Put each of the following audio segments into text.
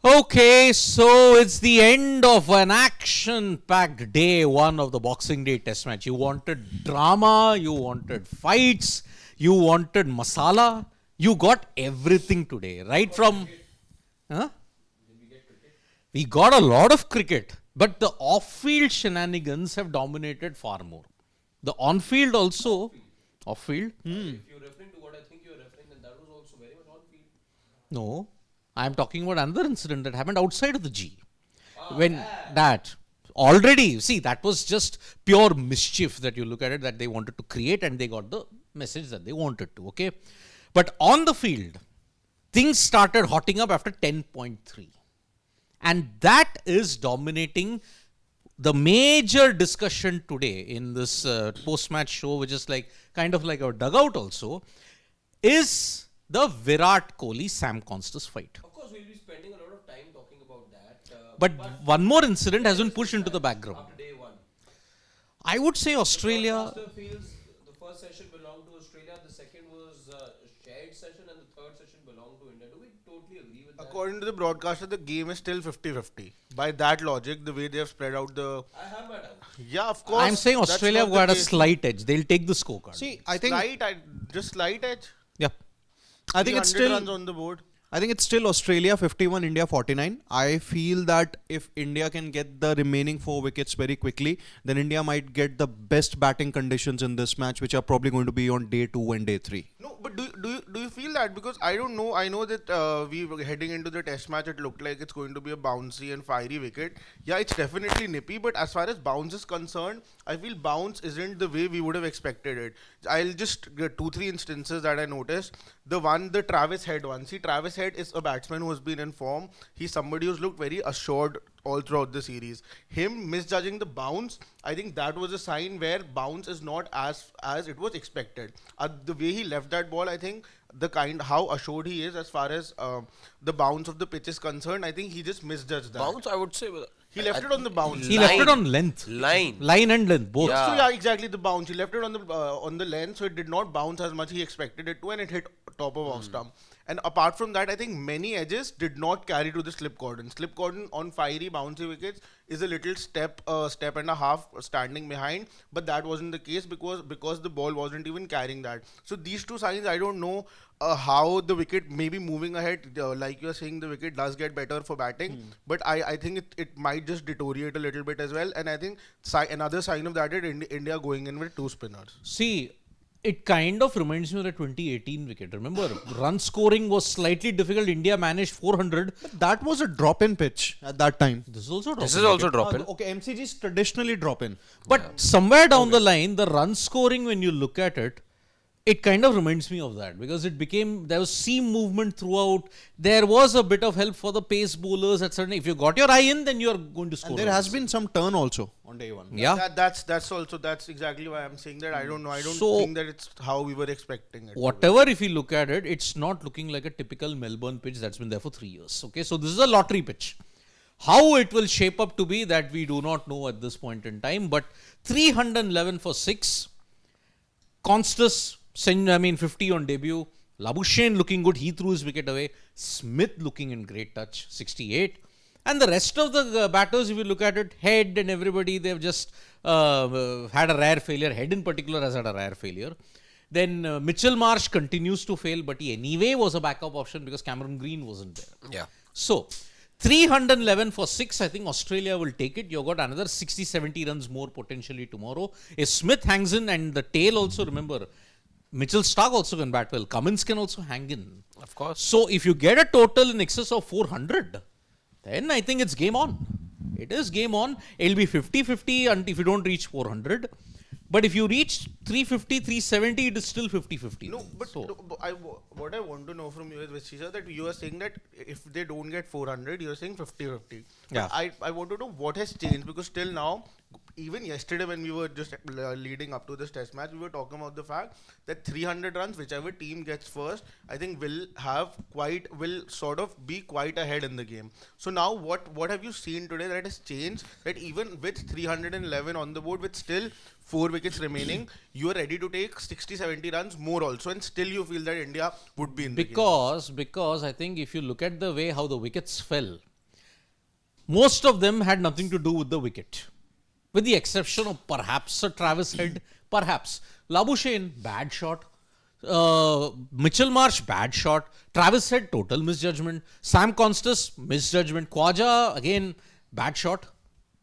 Okay, so it's the end of an action-packed day one of the Boxing Day Test match. You wanted drama, you wanted fights, you wanted masala. You got everything today, right from... Huh? We got a lot of cricket, but the off-field shenanigans have dominated far more. The on-field also... Off-field? If you're referring to what I think you're referring, then that was also very much on field. No. I am talking about another incident that happened outside of the G. When that already, see, that was just pure mischief that you look at it, that they wanted to create and they got the message that they wanted to, okay? But on the field, things started hotting up after 10.3. And that is dominating the major discussion today in this post-match show, which is like kind of like our dugout also, is the Virat-Kohli-Konstas fight. Of course, we'll be spending a lot of time talking about that. But one more incident has been pushed into the background. After day one. I would say Australia... Master feels the first session belonged to Australia, the second was a shared session, and the third session belonged to India. Do we totally agree with that? According to the broadcaster, the game is still 50-50. By that logic, the way they have spread out the... I have my doubts. Yeah, of course. I'm saying that's Australia not have the got a case. slight edge. They'll take the scorecard. See, I think Just slight edge. Yeah. I think it's 300 still runs on the board. I think it's still Australia 51, India 49. I feel that if India can get the remaining 4 wickets very quickly, then India might get the best batting conditions in this match, which are probably going to be on day 2 and day 3. No, but do you feel that? Because I don't know. I know that we were heading into the test match. It looked like it's going to be a bouncy and fiery wicket. Yeah, it's definitely nippy. But as far as bounce is concerned, I feel bounce isn't the way we would have expected it. I'll just get 2-3 instances that I noticed. The Travis Head one. See, Travis Head is a batsman who has been in form. He's somebody who's looked very assured all throughout the series. Him misjudging the bounce, I think that was a sign where bounce is not as it was expected. The way he left that ball, I think how assured he is as far as the bounce of the pitch is concerned, I think he just misjudged that. Bounce, I would say. He left it on the bounce. He left it on length. Line. Line and length, both. So yeah, exactly the bounce. He left it on the length, so it did not bounce as much he expected it to, and it hit top of off stump. And apart from that, I think many edges did not carry to the slip cordon. Slip cordon on fiery, bouncy wickets is a little step and a half standing behind, but that wasn't the case because the ball wasn't even carrying that. So these two signs, I don't know how the wicket may be moving ahead. Like you are saying, the wicket does get better for batting, but I think it might just deteriorate a little bit as well. And I think another sign of that is India going in with 2 spinners. See, it kind of reminds me of the 2018 wicket. Remember, run scoring was slightly difficult. India managed 400. That was a drop-in pitch at that time. This is also This is also drop-in. Okay, MCGs traditionally drop-in. But somewhere down the line, the run scoring, when you look at it, it kind of reminds me of that because there was seam movement throughout. There was a bit of help for the pace bowlers at certain. If you got your eye in, then you are going to score. And there has been some turn also on day 1. Yeah. That's exactly why I'm saying that. I don't know. I don't So, think that it's how we were expecting it. Whatever, if you look at it, it's not looking like a typical Melbourne pitch that's been there for 3 years. Okay, so this is a lottery pitch. How it will shape up to be, that we do not know at this point in time. But 311 for 6. Konstas, 50 on debut. Labuschagne looking good. He threw his wicket away. Smith looking in great touch, 68. And the rest of the batters, if you look at it, Head and everybody, they've just had a rare failure. Head in particular has had a rare failure. Then Mitchell Marsh continues to fail, but he anyway was a backup option because Cameron Green wasn't there. Yeah. So, 311 for 6, I think Australia will take it. You've got another 60-70 runs more potentially tomorrow. If Smith hangs in, and the tail also, remember, Mitchell Starc also can bat well. Cummins can also hang in. Of course. So, if you get a total in excess of 400, then I think it's game on. It is game on. It'll be 50-50 and if you don't reach 400. But if you reach 350, 370, it is still 50-50. No, but what I want to know from you is, Vishisha, that you are saying that if they don't get 400, you are saying 50-50. Yeah. I want to know what has changed, because till now, even yesterday when we were just leading up to this test match, we were talking about the fact that 300 runs, whichever team gets first, I think will sort of be quite ahead in the game. So now what have you seen today that has changed, that even with 311 on the board, with still 4 wickets remaining, you are ready to take 60-70 runs more also, and still you feel that India would be in the game? Because I think if you look at the way how the wickets fell, most of them had nothing to do with the wicket. With the exception of perhaps a Travis Head, perhaps. Labuschagne, bad shot. Mitchell Marsh, bad shot. Travis Head, total misjudgment. Sam Constas, misjudgment. Khwaja, again, bad shot.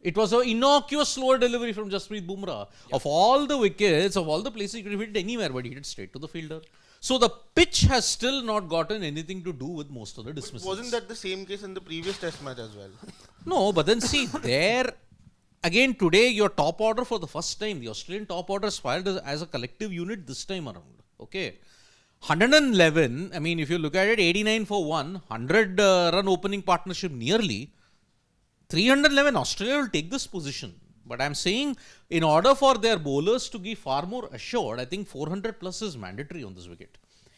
It was an innocuous slower delivery from Jasprit Bumrah. Of all the wickets, of all the places he could have hit it anywhere, but he hit it straight to the fielder. So the pitch has still not gotten anything to do with most of the dismissals. Wasn't that the same case in the previous test match as well? No, but then see, there, again today, your top order for the first time, the Australian top order is fired as a collective unit this time around. Okay. 111, I mean, if you look at it, 89 for 100 run opening partnership nearly. 311, Australia will take this position. But I'm saying, in order for their bowlers to be far more assured, I think 400 plus is mandatory on this wicket.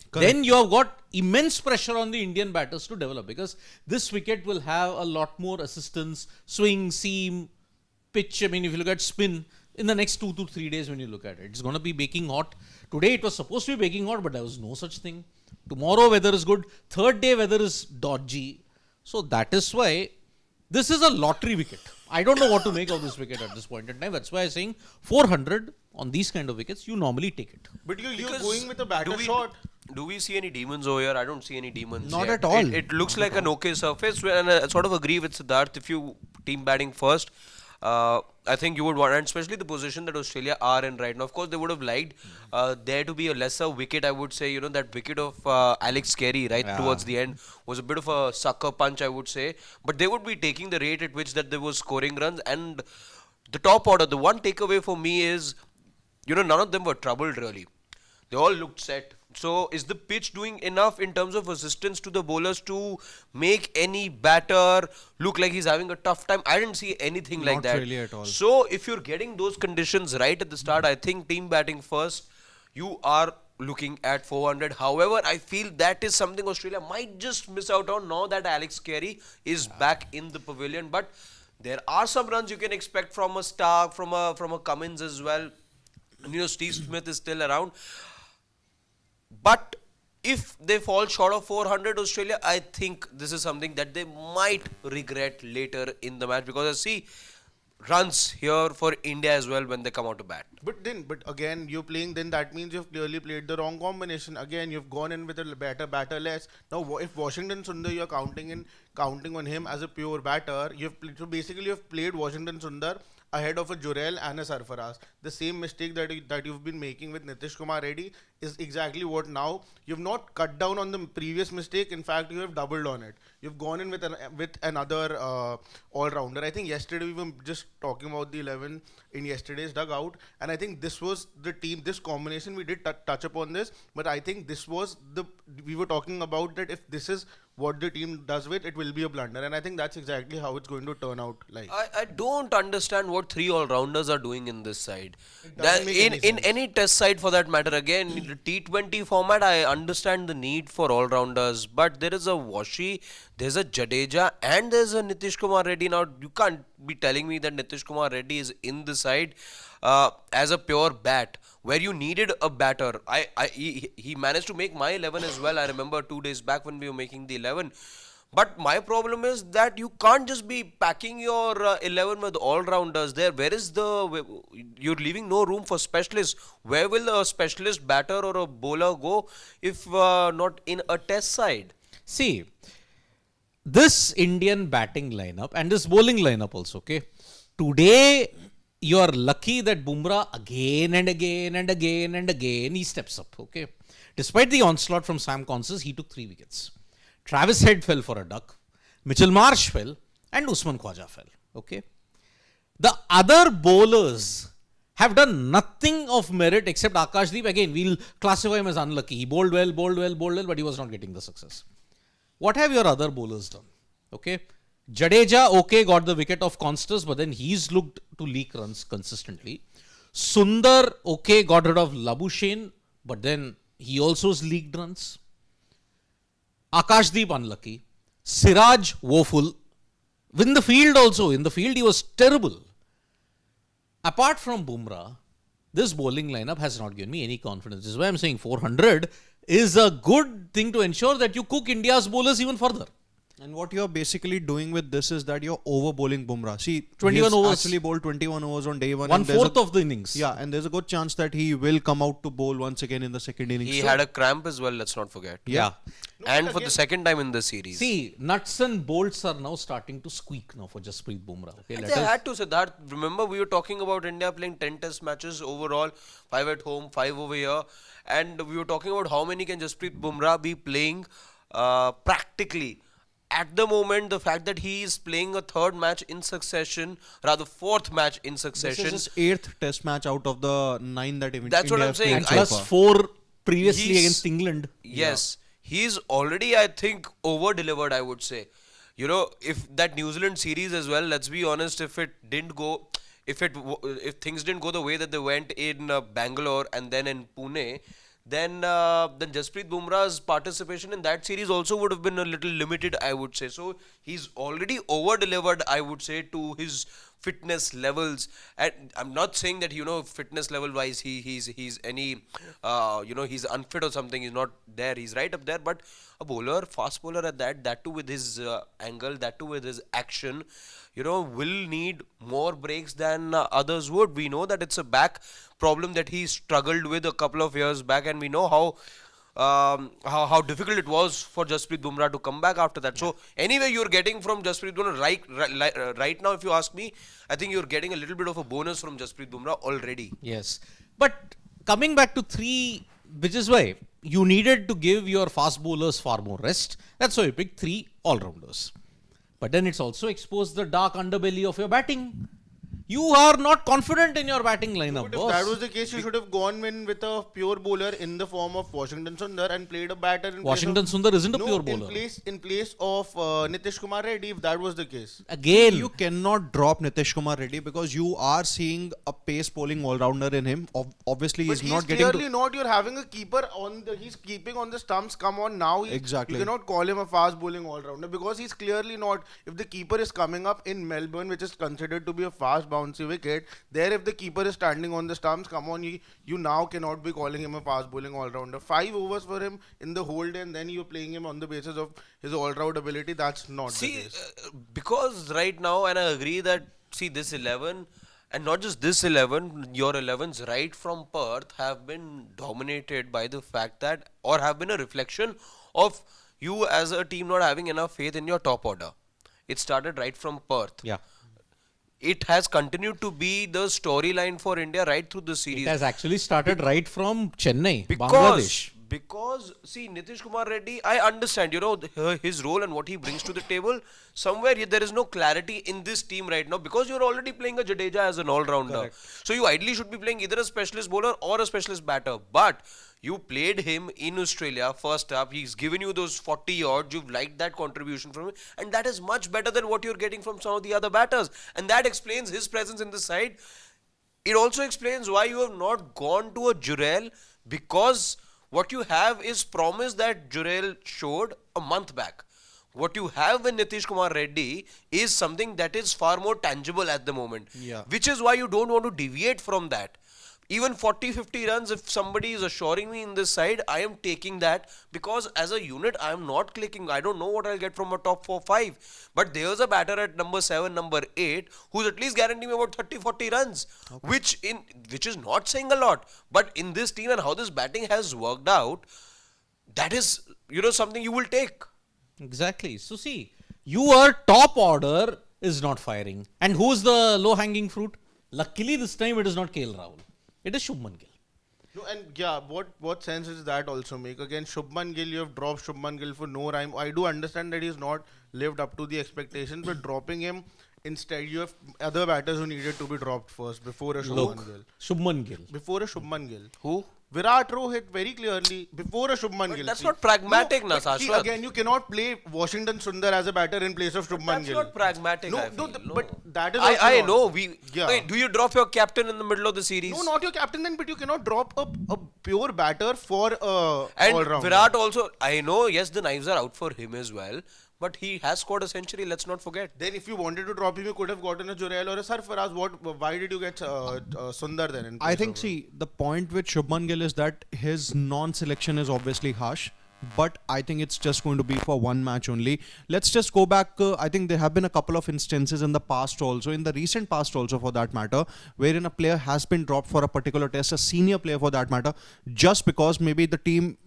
Correct. Then you have got immense pressure on the Indian batters to develop, because this wicket will have a lot more assistance, swing, seam, pitch. I mean, if you look at spin, in the next 2 to 3 days when you look at it, it's going to be baking hot. Today it was supposed to be baking hot, but there was no such thing. Tomorrow weather is good. Third day weather is dodgy. So that is why this is a lottery wicket. I don't know what to make of this wicket at this point in time. That's why I'm saying 400 on these kind of wickets, you normally take it. But you're Because going with a batter shot. Do we see any demons over here? I don't see any demons. Not yet. at all. It looks like an okay surface, and I sort of agree with Siddharth. If you team batting first, I think you would want, and especially the position that Australia are in right now. Of course, they would have liked there to be a lesser wicket. I would say, that wicket of Alex Carey towards the end was a bit of a sucker punch, I would say. But they would be taking the rate at which that they were scoring runs. And the top order, the one takeaway for me is, none of them were troubled really. They all looked set. So is the pitch doing enough in terms of assistance to the bowlers to make any batter look like he's having a tough time? I didn't see anything like that. Not really at all. So if you're getting those conditions right at the start, I think team batting first, you are looking at 400. However, I feel that is something Australia might just miss out on now that Alex Carey is back in the pavilion. But there are some runs you can expect from a Stark, from a Cummins as well. And, Steve Smith is still around. But if they fall short of 400 Australia, I think this is something that they might regret later in the match, because I see runs here for India as well when they come out to bat. But again, you're playing, then that means you've clearly played the wrong combination. Again, you've gone in with a better batter less. Now, if Washington Sundar, you're counting on him as a pure batter, so basically you've played Washington Sundar ahead of a Jurel and a Sarfaraz. The same mistake that you've been making with Nitish Kumar Reddy is exactly what now. You've not cut down on the previous mistake. In fact, you have doubled on it. You've gone in with another all-rounder. I think yesterday we were just talking about the 11 in yesterday's dugout, and I think this was the team, this combination, we did touch upon this, but I think this was we were talking about that if this is what the team does with, it will be a blunder, and I think that's exactly how it's going to turn out like. I don't understand what 3 all-rounders are doing in this side. doesn't make any In any test side for that matter, again, the T20 format, I understand the need for all-rounders, but there is a Washi, there's a Jadeja, and there's a Nitish Kumar Reddy. Now, you can't be telling me that Nitish Kumar Reddy is in the side as a pure bat, where you needed a batter. He managed to make my 11 as well. I remember 2 days back when we were making the 11. But my problem is that you can't just be packing your 11 with all-rounders there. You're leaving no room for specialists. Where will a specialist batter or a bowler go if not in a test side? See, this Indian batting lineup and this bowling lineup also, okay? Today, you are lucky that Bumrah again and again and again and again, he steps up, okay? Despite the onslaught from Sam Constas, he took 3 wickets. Travis Head fell for a duck, Mitchell Marsh fell, and Usman Khwaja fell, okay? The other bowlers have done nothing of merit except Akashdeep. Again, we'll classify him as unlucky. He bowled well, but he was not getting the success. What have your other bowlers done? Okay, Jadeja, okay, got the wicket of Konstas, but then he's looked to leak runs consistently. Sundar, okay, got rid of Labuschagne, but then he also leaked runs. Akashdeep, unlucky. Siraj, woeful. In the field also, in the field he was terrible. Apart from Bumrah, this bowling lineup has not given me any confidence. This is why I'm saying 400 is a good thing to ensure that you cook India's bowlers even further. And what you're basically doing with this is that you're over bowling Bumrah. See, 21 he has overs. actually bowled 21 overs on day one. One and there's fourth of the innings. Yeah, and there's a good chance that he will come out to bowl once again in the second innings. He had a cramp as well, let's not forget. Yeah. And for the second time in the series. See, nuts and bolts are now starting to squeak now for Jasprit Bumrah. Okay, And let they us- had to say that. Remember, we were talking about India playing 10 test matches overall, 5 at home, 5 over here. And we were talking about how many can Jasprit Bumrah be playing practically. At the moment, the fact that he is playing a third match in succession, rather fourth match in This succession. is his 8th test match out of the 9 that That's what India I'm have saying. played and so plus far. 4 previously He's- against England. Yes, he's already, I think, over-delivered, I would say. You know, if that New Zealand series as well, let's be honest, if things didn't go the way that they went in Bangalore and then in Pune, then Jasprit Bumrah's participation in that series also would have been a little limited, I would say. So he's already over-delivered, I would say, to his fitness levels. And I'm not saying that, fitness level wise he's any he's unfit or something. He's not there. He's right up there. But a bowler, fast bowler at that too with his angle, that too with his action, will need more breaks than others would. We know that it's a back problem that he struggled with a couple of years back, and we know how difficult it was for Jasprit Bumrah to come back after that. So anyway, you're getting from Jasprit Bumrah right now, if you ask me, I think you're getting a little bit of a bonus from Jasprit Bumrah already. Yes. But coming back to 3, which is why you needed to give your fast bowlers far more rest. That's why you picked 3 all-rounders. But then it's also exposed the dark underbelly of your batting. You are not confident in your batting lineup, But if boss. that was the case, you should have gone in with a pure bowler in the form of Washington Sundar and played a batter in Washington place of, Sundar isn't a no, pure bowler. in place of Nitish Kumar Reddy, if that was the case. Again, You cannot drop Nitish Kumar Reddy because you are seeing a pace bowling all-rounder in him. Obviously, But he's not getting clearly to... not. You're having a keeper he's keeping on the stumps. Come on now. Exactly. You cannot call him a fast bowling all-rounder because he's clearly not. If the keeper is coming up in Melbourne, which is considered to be a fast bouncy wicket, there if the keeper is standing on the stumps, come on, you now cannot be calling him a fast bowling all-rounder. 5 overs for him in the whole day and then you're playing him on the basis of his all-round ability. That's not the case. Because right now, and I agree that, this 11, and not just this 11, your 11s right from Perth have been dominated by the fact that, or have been a reflection of you as a team not having enough faith in your top order. It started right from Perth. yeah, It has continued to be the storyline for India right through the series. it has actually started right from Chennai, Bangladesh. Because Nitish Kumar Reddy, I understand, his role and what he brings to the table. Somewhere there is no clarity in this team right now because you're already playing a Jadeja as an all-rounder. So you ideally should be playing either a specialist bowler or a specialist batter. But you played him in Australia first up. He's given you those 40 yards. You've liked that contribution from him. And that is much better than what you're getting from some of the other batters. And that explains his presence in the side. It also explains why you have not gone to a Jurel, because what you have is promise that Jurel showed a month back. What you have in Nitish Kumar Reddy is something that is far more tangible at the moment. Yeah. Which is why you don't want to deviate from that. Even 40-50 runs, if somebody is assuring me in this side, I am taking that because as a unit, I am not clicking. I don't know what I'll get from a top 4-5. But there's a batter at number 7, number 8, who's at least guaranteeing me about 30-40 runs, which is not saying a lot. But in this team and how this batting has worked out, that is, something you will take. Exactly. So see, your top order is not firing. And who's the low-hanging fruit? Luckily, this time it is not KL Rahul. It is Shubman Gill. No, and yeah, what sense does that also make? Again, Shubman Gill, you have dropped Shubman Gill for no rhyme. I do understand that he's not lived up to the expectations, but dropping him, instead you have other batters who needed to be dropped first before a Shubman Gill. Shubman Gill. Before a Shubman Gill. Who? Virat hit very clearly before a Shubman Gill. That's See, not pragmatic, no, but see, Shashwat. again, you cannot play Washington Sundar as a batter in place of Shubman That's Gill. not pragmatic, No, I feel. no, but that is also I not. know. Yeah. Wait, do you drop your captain in the middle of the series? No, not your captain then, but you cannot drop a pure batter for And all-rounder. Virat also, I know, yes, the knives are out for him as well. But he has scored a century, let's not forget. Then if you wanted to drop him, you could have gotten a Jurel or a Sarfaraz. Why did you get Sundar then? I think, see, the point with Shubman Gill is that his non-selection is obviously harsh. but I think it's just going to be for one match only. Let's just go back. I think there have been a couple of instances in the past also, in the recent past also for that matter, wherein a player has been dropped for a particular test, a senior player for that matter, just because maybe the team,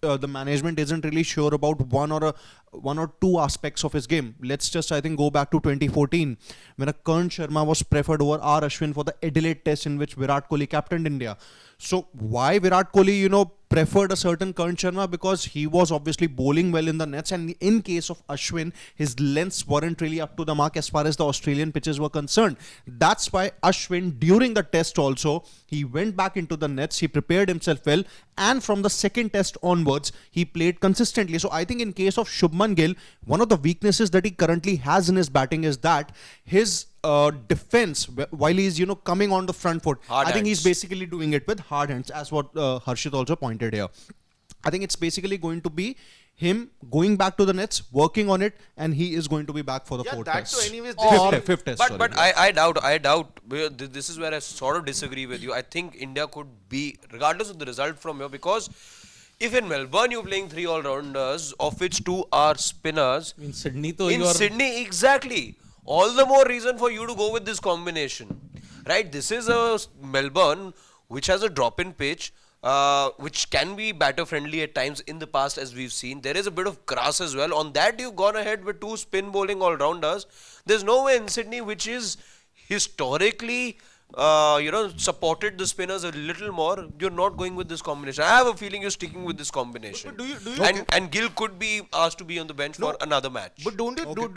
the management isn't really sure about one or two aspects of his game. Let's just, I think, go back to 2014 when a Karan Sharma was preferred over R. Ashwin for the Adelaide test in which Virat Kohli captained India. So why Virat Kohli, preferred a certain Karan Sharma? Because he was obviously bowling well in the nets, and in case of Ashwin, his lengths weren't really up to the mark as far as the Australian pitches were concerned. That's why Ashwin, during the test also, he went back into the nets, he prepared himself well, and from the second test onwards, he played consistently. So I think in case of Shubman Gill, one of the weaknesses that he currently has in his batting is that his defense, while he's coming on the front foot, Hard I think he's hands. basically doing it with hard hands, as what Harshit also pointed here. I think it's basically going to be him going back to the nets, working on it, and he is going to be back for the fourth that test. too. Anyways, Fifth test. But sorry. but I doubt. This is where I sort of disagree with you. I think India could be, regardless of the result from here, because if in Melbourne you're playing 3 all-rounders, of which 2 are spinners, In Sydney, though, in you are Sydney, exactly. All the more reason for you to go with this combination, right? This is a Melbourne which has a drop-in pitch, which can be batter-friendly at times in the past, as we've seen. There is a bit of grass as well. On that, you've gone ahead with 2 spin bowling all-rounders. There's no way in Sydney, which is historically supported the spinners a little more, you're not going with this combination. I have a feeling you're sticking with this combination. But do you and Gill could be asked to be on the bench for another match. But do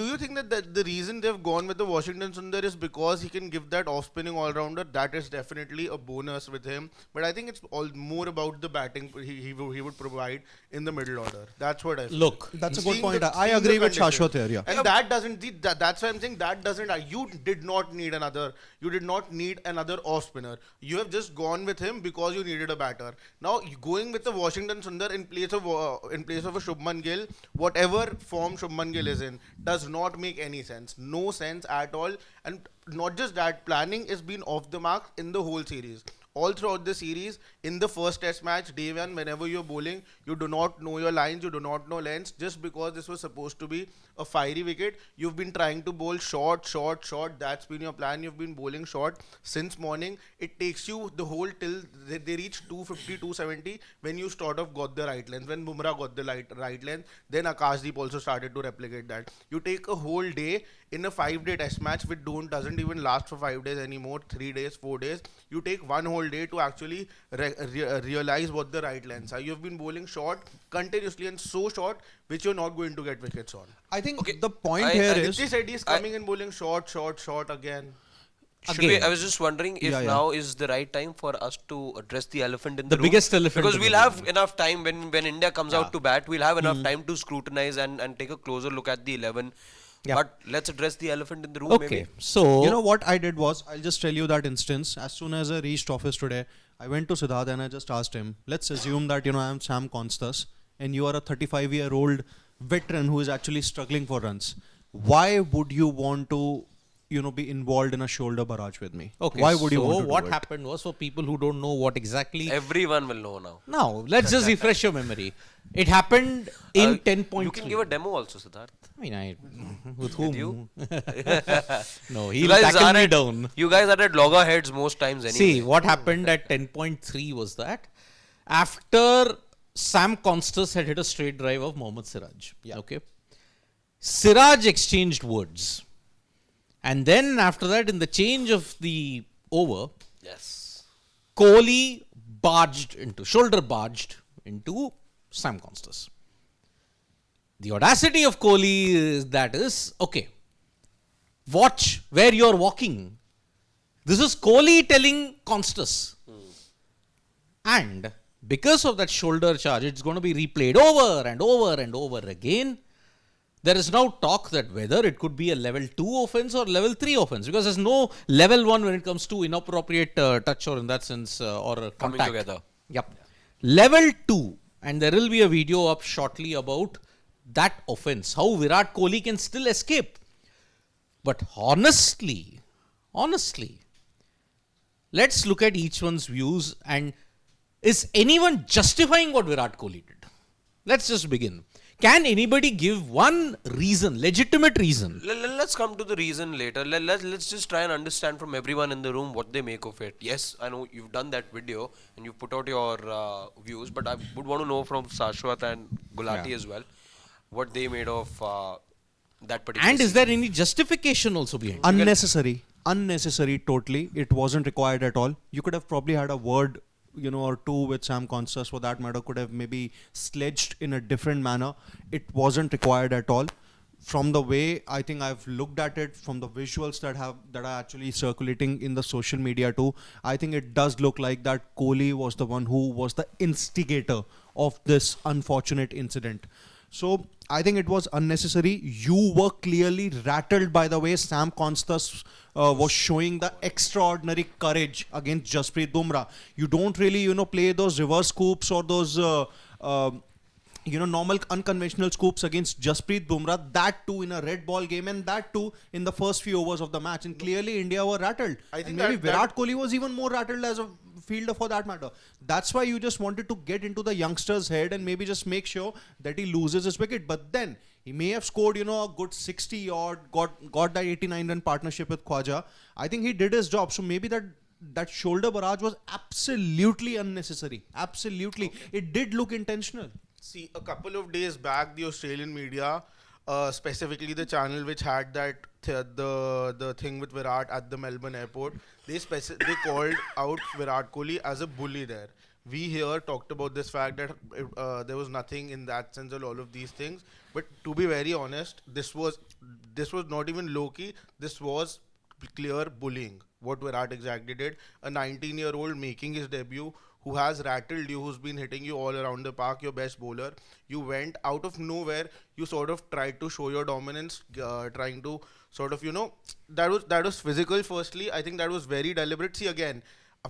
you think that the reason they've gone with the Washington Sundar is because he can give that off-spinning all-rounder? That is definitely a bonus with him. But I think it's all more about the batting he would provide in the middle order. That's what I feel. Look, That's a good Seeing point. the- I seeing the agree with condition. Shashwat here. Yeah. And that doesn't. That's why I'm saying that doesn't. You did not need another. You did not need another off spinner. You have just gone with him because you needed a batter. Now going with the Washington Sundar in place of a Shubman Gill, whatever form Shubman Gill is in, does not make any sense. No sense at all. And not just that, planning has been off the mark in the whole series. All throughout the series, in the first test match, day one, whenever you're bowling, you do not know your lines, you do not know lengths. Just because this was supposed to be a fiery wicket, you've been trying to bowl short. That's been your plan. You've been bowling short since morning. It takes you the whole till they reach 250, 270 when you sort of got the right length. When Bumrah got the right length, then Akashdeep also started to replicate that. You take a whole day in a 5-day test match, which doesn't even last for 5 days anymore, 3 days, 4 days. You take one whole day to actually realize what the right lengths are. You've been bowling short continuously and so short, which you're not going to get wickets on. I think Okay, the point I- here I- is. They said he's coming in bowling short again. I was just wondering if now is the right time for us to address the elephant in the room. biggest elephant Because in we'll the have enough time when India comes out to bat, we'll have enough time to scrutinize and take a closer look at the 11. Yeah. But let's address the elephant in the room okay. maybe. So You know what I did was, I'll just tell you that instance. As soon as I reached office today, I went to Siddharth and I just asked him, let's assume that, I'm Sam Konstas and you are a 35-year-old veteran who is actually struggling for runs. Why would you want to, be involved in a shoulder barrage with me? Okay, Why would you so want to what do it? happened was, for people who don't know what exactly. Everyone will know now. Now, let's just refresh your memory. It happened in 10.3. You can give a demo also, Siddharth. I mean, with whom? you? No, You he'll guys tackle are me at- down. You guys are at loggerheads most times anyway. See, what happened at 10.3 was that after Sam Konstas had hit a straight drive of Mohammad Siraj. Okay. Siraj exchanged words. And then after that, in the change of the over, Yes. Kohli shoulder barged into Sam Konstas. The audacity of Kohli is, okay, watch where you're walking. This is Kohli telling Konstas. And because of that shoulder charge, it's going to be replayed over and over and over again. There is now talk that whether it could be a level 2 offense or level 3 offense, because there's no level 1 when it comes to inappropriate touch or in that sense or contact. Coming together. Yep. Level 2, and there will be a video up shortly about that offense, how Virat Kohli can still escape. But honestly, let's look at each one's views, and is anyone justifying what Virat Kohli did? Let's just begin. Can anybody give one reason, legitimate reason? Let's come to the reason later. Let's just try and understand from everyone in the room what they make of it. Yes, I know you've done that video and you've put out your views, but I would want to know from Shashwat and Gulati as well what they made of that particular And is scene. there any justification also behind it? Unnecessary totally. It wasn't required at all. You could have probably had a word, or two with Sam Constas for that matter, could have maybe sledged in a different manner. It wasn't required at all. From the way I think I've looked at it, from the visuals that are actually circulating in the social media too, I think it does look like that Kohli was the one who was the instigator of this unfortunate incident. So I think it was unnecessary. You were clearly rattled by the way Sam Constas was showing the extraordinary courage against Jasprit Bumrah. You don't really, play those reverse scoops or those, normal unconventional scoops against Jasprit Bumrah. That too in a red ball game, and that too in the first few overs of the match. And clearly India were rattled. I think and maybe that- Virat Kohli was even more rattled as a fielder for that matter. That's why you just wanted to get into the youngster's head and maybe just make sure that he loses his wicket. But then he may have scored, a good 60 or got that 89 run partnership with Khwaja. I think he did his job. So maybe that shoulder barrage was absolutely unnecessary. Absolutely. Okay. It did look intentional. See, a couple of days back, the Australian media, specifically the channel which had that the thing with Virat at the Melbourne airport, they called out Virat Kohli as a bully there. We here talked about this fact that there was nothing in that sense of all of these things. But to be very honest, this was not even low key. This was clear bullying. What Virat exactly did, a 19-year-old making his debut, who has rattled you, who's been hitting you all around the park, your best bowler. You went out of nowhere. You sort of tried to show your dominance, trying to sort of, that was physical. Firstly, I think that was very deliberate. See again,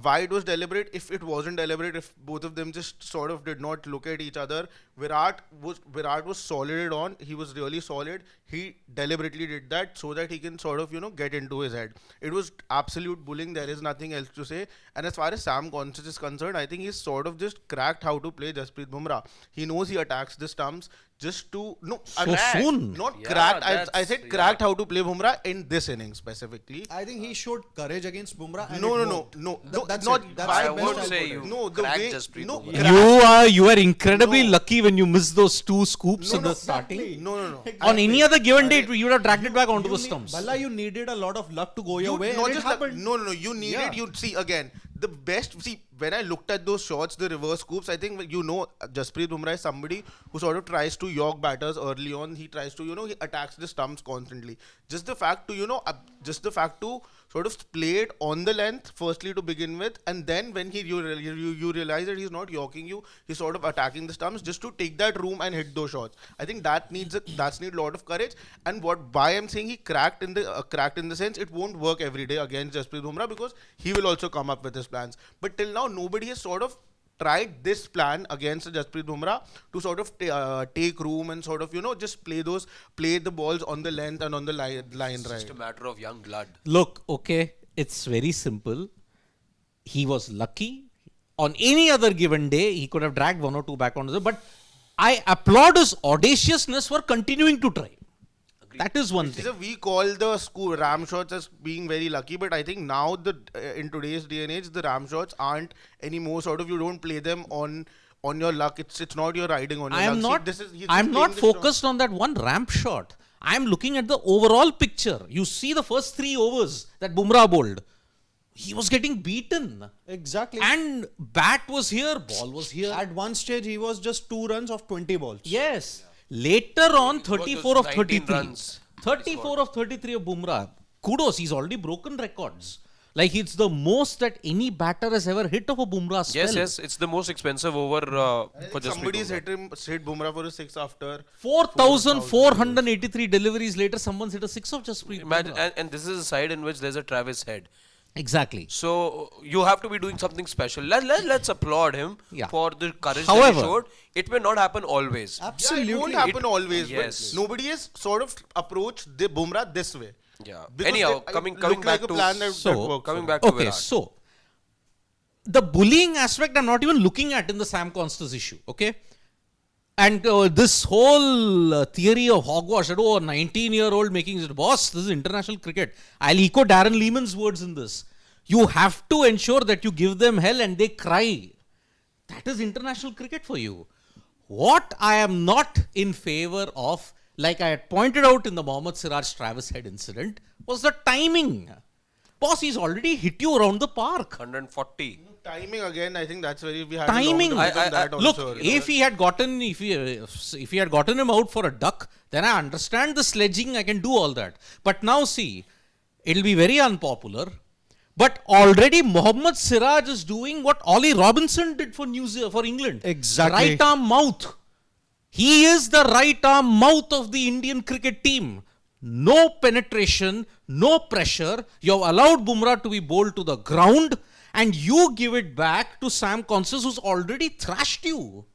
why it was deliberate? If it wasn't deliberate, if both of them just sort of did not look at each other, Virat was solid on. He was really solid. He deliberately did that so that he can sort of get into his head. It was absolute bullying. There is nothing else to say. And as far as Sam Constas is concerned, I think he's sort of just cracked how to play Jasprit Bumrah. He knows he attacks the stumps just to soon. Not Yeah, cracked. I said yeah. cracked how to play Bumrah in this inning specifically. I think he showed courage against Bumrah. And No. That's not it. That's by the I best would I'll say put it. you No, the cracked way- Jasprit no, Bumrah. You are incredibly No. lucky when you miss those two scoops in the starting. No. On any other given day, you would have dragged it back onto the stumps. Balla, you needed a lot of luck to go your way, Not and it just like, happened. no. You needed. Yeah. You see again the best. See, when I looked at those shots, the reverse scoops, I think Jasprit Bumrah is somebody who sort of tries to york batters early on. He tries to he attacks the stumps constantly. Just the fact to sort of play it on the length firstly to begin with, and then when you realize that he's not yorking you, he's sort of attacking the stumps just to take that room and hit those shots. I think that needs a lot of courage. And why I'm saying he cracked in the sense it won't work every day against Jasprit Bumrah because he will also come up with his plans. But till now nobody has sort of tried this plan against Jasprit Bumrah to sort of take room and sort of just play the balls on the length and on the line It's right. just a matter of young blood. Look, okay, it's very simple. He was lucky. On any other given day, he could have dragged one or two back onto the. But I applaud his audaciousness for continuing to try. That is one thing. We call the ram shots as being very lucky, but I think now in today's day and age, the ram shots aren't anymore sort of, you don't play them on your luck. It's not your riding on your I am luck. not. See, he's I am just not playing this focused on that one ramp shot. I am looking at the overall picture. You see the first 3 overs that Bumrah bowled. He was getting beaten. Exactly. And bat was here, ball was here. At one stage, he was just 2 runs of 20 balls. Yes. Later on, 34 of 19 33. runs. 34 of 33 of Bumrah. Kudos, he's already broken records. Like it's the most that any batter has ever hit of a Bumrah spell. Yes, it's the most expensive over for Jasprit Somebody's Bumrah. hit Bumrah for a 6 after 4,483 deliveries later, someone's hit a 6 of Jasprit Imagine, Bumrah. and this is a side in which there's a Travis Head. Exactly. So you have to be doing something special. Let's applaud him Yeah. for the courage that However- he showed. It may not happen always. Absolutely. it won't happen always, yes. but nobody has sort of approached the Bumrah this way. Yeah. Because Anyhow, it coming looked back like a to plan that So, worked coming for back to Okay, Virat. so the bullying aspect I'm not even looking at in the Sam Constas issue. Okay, And this whole theory of hogwash, that, oh, a 19-year-old making it, boss, this is international cricket. I'll echo Darren Lehman's words in this. You have to ensure that you give them hell and they cry. That is international cricket for you. What I am not in favor of, like I had pointed out in the Mohammad Siraj Travis Head incident, was the timing. Boss, he's already hit you around the park. 140. Timing again, I think that's very, we had Timing. a long debate on that Look, also. if he had gotten him out for a duck, then I understand the sledging, I can do all that. But now see, it'll be very unpopular. But already Mohammad Siraj is doing what Ollie Robinson did for England. Exactly. Right arm mouth. He is the right arm mouth of the Indian cricket team. No penetration, no pressure. You have allowed Bumrah to be bowled to the ground and you give it back to Konstas, who's already thrashed you.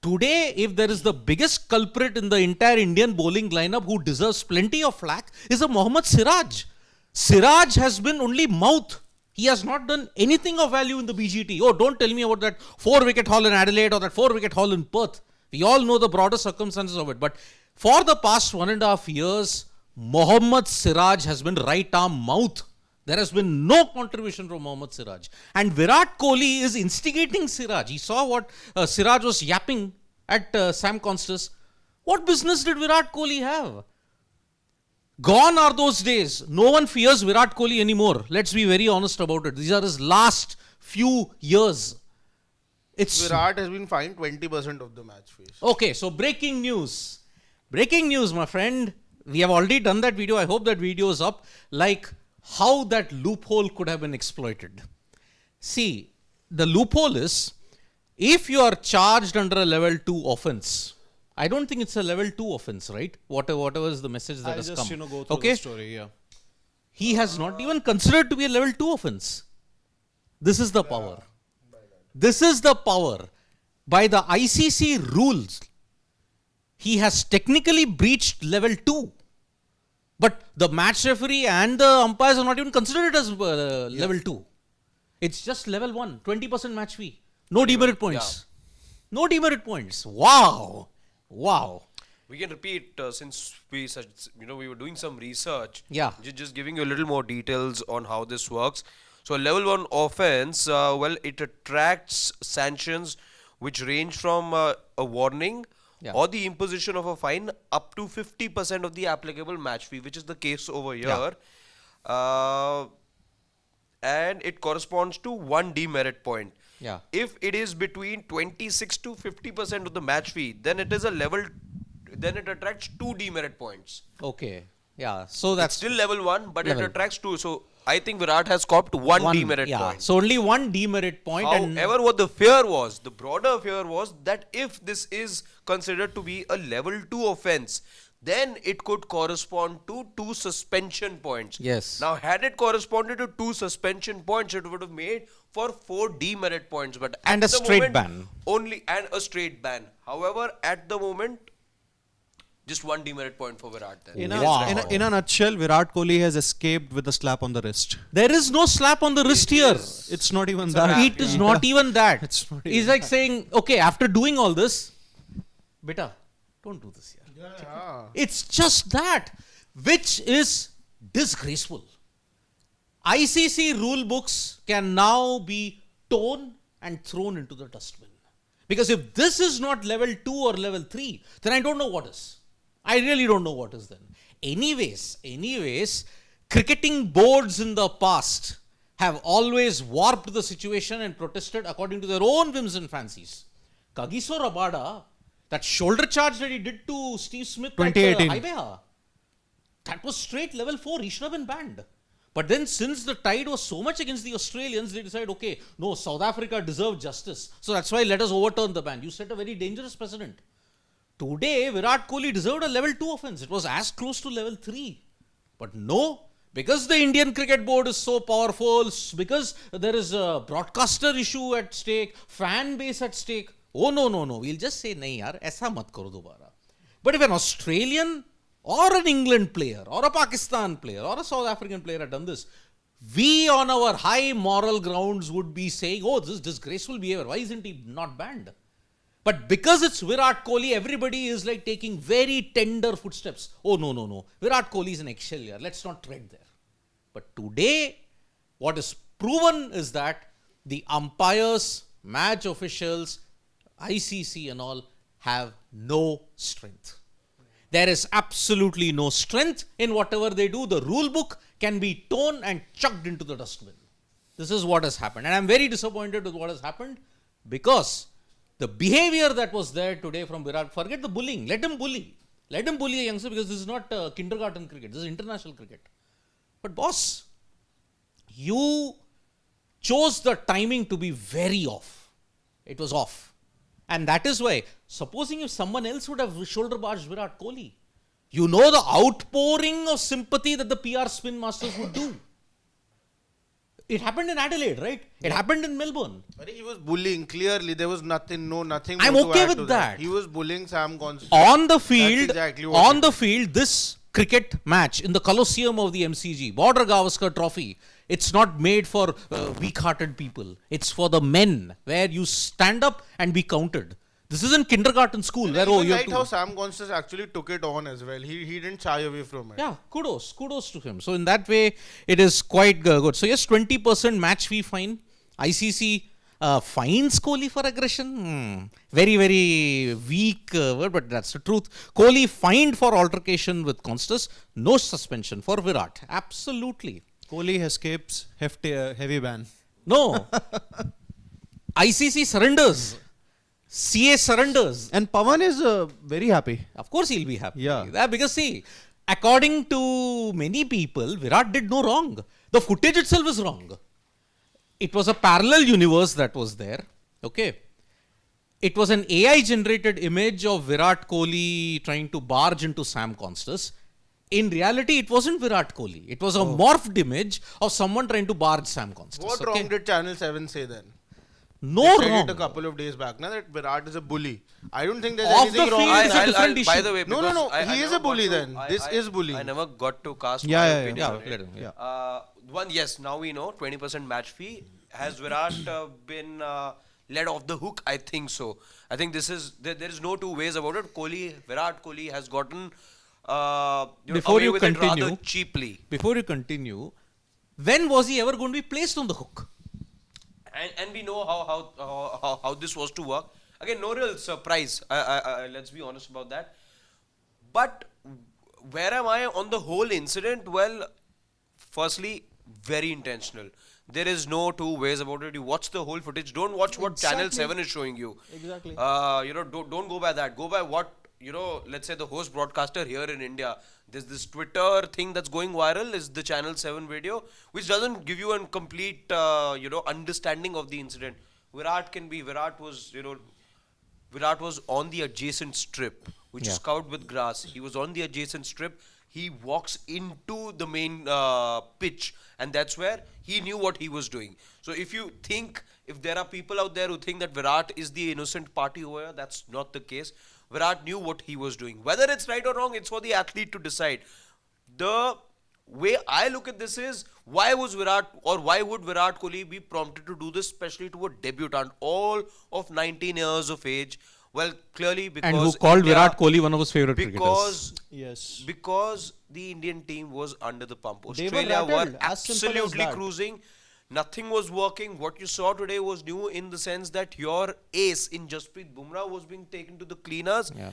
Today, if there is the biggest culprit in the entire Indian bowling lineup who deserves plenty of flack, is a Mohammad Siraj. Siraj has been only mouth. He has not done anything of value in the BGT. Oh, don't tell me about that 4-wicket haul in Adelaide or that 4-wicket haul in Perth. We all know the broader circumstances of it. But for the past 1.5 years, Mohammad Siraj has been right arm mouth. There has been no contribution from Mohammad Siraj. And Virat Kohli is instigating Siraj. He saw what Siraj was yapping at Konstas. What business did Virat Kohli have? Gone are those days. No one fears Virat Kohli anymore. Let's be very honest about it. These are his last few years. Virat has been fined 20% of the match fees. Okay, so breaking news. Breaking news, my friend. We have already done that video. I hope that video is up. Like how that loophole could have been exploited. See, the loophole is if you are charged under a level 2 offense. I don't think it's a level 2 offense, right? Whatever is the message that has come. Go through okay? the story, yeah. He has not even considered to be a level 2 offense. This is the power. This is the power. By the ICC rules, he has technically breached level 2. But the match referee and the umpires have not even considered it as level 2. It's just level 1, 20% match fee. No demerit points. Yeah. No demerit points. Wow. Wow. We can repeat since we were doing some research. Yeah. Just giving you a little more details on how this works. So a level 1 offense, it attracts sanctions which range from a warning or the imposition of a fine up to 50% of the applicable match fee, which is the case over here. And it corresponds to 1 demerit point. Yeah. If it is between 26 to 50% of the match fee, then it is a level, then it attracts 2 demerit points. Okay. Yeah. So that's it's still level 1, but it attracts 2. So I think Virat has copped 1 demerit point. So only 1 demerit point. However, what the fear was, the broader fear was that if this is considered to be a level 2 offense, then it could correspond to 2 suspension points. Yes. Now, had it corresponded to 2 suspension points, it would have made for 4 demerit points. But and a straight ban. And a straight ban. However, at the moment, just 1 demerit point for Virat. In a nutshell, Virat Kohli has escaped with a slap on the wrist. There is no slap on the wrist here. It's not even that. It is not even that. It's not He's like saying, okay, after doing all this, beta, don't do this here. Yeah. It's just that, which is disgraceful. ICC rule books can now be torn and thrown into the dustbin. Because if this is not level 2 or level 3, then I don't know what is. I really don't know what is then. Anyways, cricketing boards in the past have always warped the situation and protested according to their own whims and fancies. Kagiso Rabada, that shoulder charge that he did to Steve Smith 2018. at Highway, that was straight level 4. He should have been banned. But then since the tide was so much against the Australians, they decided, okay, no, South Africa deserved justice. So that's why let us overturn the ban. You set a very dangerous precedent. Today, Virat Kohli deserved a level 2 offense. It was as close to level 3. But no, because the Indian Cricket Board is so powerful, because there is a broadcaster issue at stake, fan base at stake. Oh, no. We'll just say, nahi yaar, aisa mat karo dobara. But if an Australian or an England player or a Pakistan player or a South African player had done this, we on our high moral grounds would be saying, oh, this is disgraceful behavior. Why isn't he not banned? But because it's Virat Kohli, everybody is like taking very tender footsteps. Oh, no. Virat Kohli is an eggshell here. Let's not tread there. But today, what is proven is that the umpires, match officials, ICC and all have no strength. There is absolutely no strength in whatever they do. The rule book can be torn and chucked into the dustbin. This is what has happened. And I'm very disappointed with what has happened because the behavior that was there today from Virat, forget the bullying. Let him bully. Let him bully a youngster because this is not kindergarten cricket. This is international cricket. But boss, you chose the timing to be very off. It was off. And that is why, supposing if someone else would have shoulder barged Virat Kohli, you know the outpouring of sympathy that the PR spin masters would do. It happened in Adelaide, right? It happened in Melbourne. He was bullying, clearly. There was nothing more I'm to okay add with to that. He was bullying Sam Gonsalves. On the field, exactly what this cricket match in the Colosseum of the MCG, Border Gavaskar Trophy, it's not made for weak-hearted people. It's for the men, where you stand up and be counted. This isn't kindergarten school where I you have liked to. how Sam Gonsalves actually took it on as well. He didn't shy away from it. Yeah, kudos to him. So in that way, it is quite good. So yes, 20% match fee fine. ICC fines Kohli for aggression. Very, very weak word, but that's the truth. Kohli fined for altercation with Konstas. No suspension for Virat. Absolutely. Kohli escapes heavy ban. No. ICC surrenders. CA surrenders. And Pawan is very happy. Of course he'll be happy. Yeah. Because see, according to many people, Virat did no wrong. The footage itself is wrong. It was a parallel universe that was there. Okay. It was an AI generated image of Virat Kohli trying to barge into Sam Gonsalves. In reality, it wasn't Virat Kohli. It was a morphed image of someone trying to barge Sam Gonsalves. What wrong did Channel 7 say then? No They said wrong. it a couple of days back now that Virat is a bully. I don't think there's Off the anything wrong field, with it's a that. different issue. By the way, No, because he is never a bully got to- then. This is bullying. I never got to cast Yeah, my yeah, opinion yeah. on it. Let him, yeah. One, yes, now we know 20% match fee. Has Virat been let off the hook? I think so. I think this is there is no two ways about it. Virat Kohli has gotten Before away you with it rather continue, cheaply. Before you continue, when was he ever going to be placed on the hook? And we know how this was to work. Again, no real surprise. Let's be honest about that. But where am I on the whole incident? Well, firstly, very intentional. There is no two ways about it. You watch the whole footage. Don't watch what Channel 7 is showing you. Exactly. Don't go by that. Go by what, let's say the host broadcaster here in India. There's this Twitter thing that's going viral is the Channel 7 video, which doesn't give you a complete, understanding of the incident. Virat was on the adjacent strip, which is covered with grass. He was on the adjacent strip. He walks into the main pitch, and that's where he knew what he was doing. So if there are people out there who think that Virat is the innocent party over here, that's not the case. Virat knew what he was doing. Whether it's right or wrong, it's for the athlete to decide. The way I look at this is, why would Virat Kohli be prompted to do this, especially to a debutant, all of 19 years of age? Well, clearly because And who called Virat Kohli one of his favorite cricketers. Because the Indian team was under the pump. They were Australia were rattled, as simple as absolutely that. cruising. Nothing was working. What you saw today was new in the sense that your ace in Jasprit Bumrah was being taken to the cleaners. Yeah.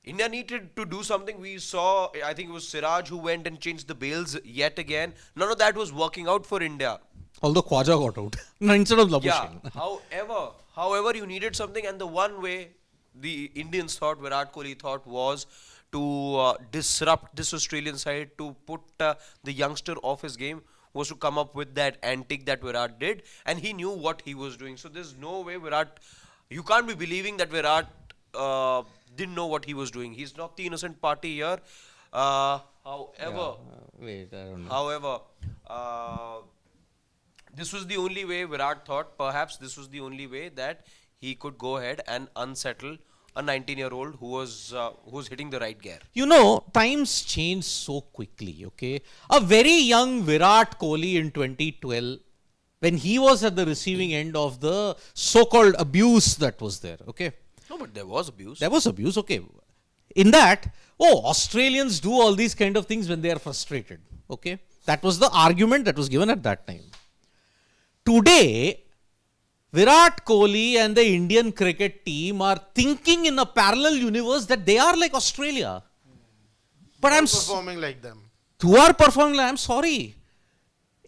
India needed to do something. We saw, I think it was Siraj who went and changed the bails yet again. None of that was working out for India. Although Khwaja got out. No, instead of Yeah. Labuschagne. However, you needed something, and the one way the Indians thought, Virat Kohli thought, was to disrupt this Australian side, to put the youngster off his game, was to come up with that antic that Virat did, and he knew what he was doing. So there's no way you can't be believing that Virat didn't know what he was doing. He's not the innocent party here. However, Wait, I don't know. However, this was the only way Virat thought. Perhaps this was the only way that he could go ahead and unsettle a 19-year-old who was hitting the right gear. Times change so quickly, okay? A very young Virat Kohli in 2012, when he was at the receiving end of the so-called abuse that was there, okay? No, but there was abuse. There was abuse, okay. In that, Australians do all these kind of things when they are frustrated. Okay. That was the argument that was given at that time. Today, Virat Kohli and the Indian cricket team are thinking in a parallel universe that they are like Australia. But I'm performing like them. who are performing like, I'm sorry.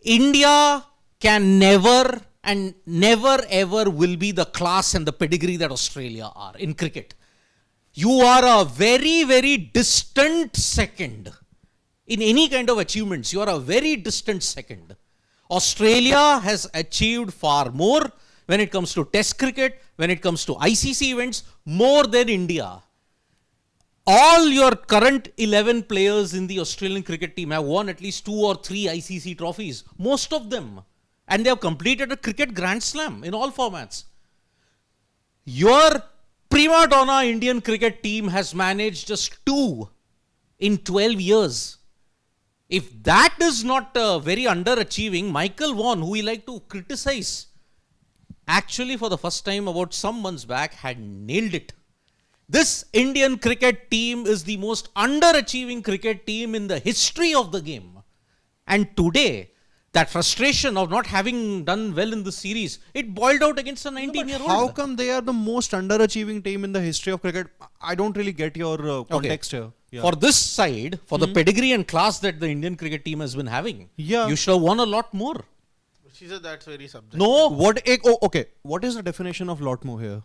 India can never and never ever will be the class and the pedigree that Australia are in cricket. You are a very, very distant second. In any kind of achievements, you are a very distant second. Australia has achieved far more when it comes to test cricket, when it comes to ICC events, more than India. All your current 11 players in the Australian cricket team have won at least 2 or 3 ICC trophies. Most of them. And they have completed a cricket grand slam in all formats. Your prima donna Indian cricket team has managed just 2 in 12 years. If that is not very underachieving, Michael Vaughan, who we like to criticize, actually for the first time about some months back had nailed it. This Indian cricket team is the most underachieving cricket team in the history of the game. And today, that frustration of not having done well in the series, it boiled out against a 19-year-old. How come they are the most underachieving team in the history of cricket? I don't really get your context here. Yeah. For this side, for the pedigree and class that the Indian cricket team has been having, Yeah. you should have won a lot more. She said that's very subjective. No, Okay. What is the definition of lot more here?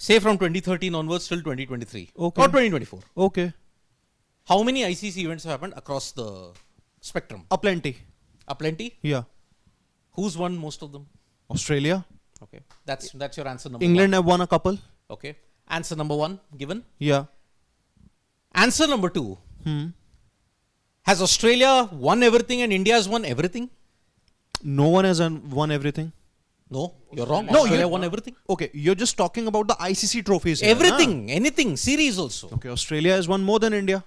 say from 2013 onwards till 2023 Okay. or 2024. Okay. How many ICC events have happened across the spectrum? Aplenty. Aplenty? Yeah. Who's won most of them? Australia. Okay, that's your answer number England one. have won a couple. Okay, answer number 1 given. Yeah. Answer number 2. Has Australia won everything and India has won everything? No one has won everything. No, you're wrong. No, Australia you- won everything. Okay, you're just talking about the ICC trophies. here, Everything, anything, series also. huh? Okay, Australia has won more than India.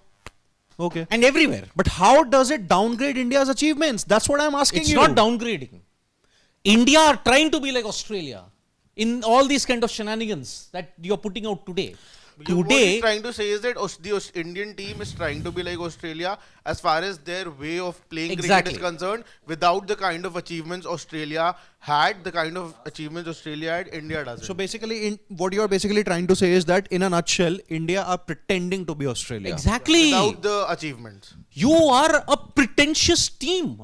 Okay. And everywhere. But how does it downgrade India's achievements? That's what I'm asking It's you. not downgrading. India are trying to be like Australia in all these kind of shenanigans that you're putting out today. What Today, he's trying to say is that the Indian team is trying to be like Australia as far as their way of playing Exactly. cricket is concerned. Without the kind of achievements Australia had, the kind of achievements Australia had, India doesn't. So basically, what you're basically trying to say is that in a nutshell, India are pretending to be Australia. exactly, without the achievements. you are a pretentious team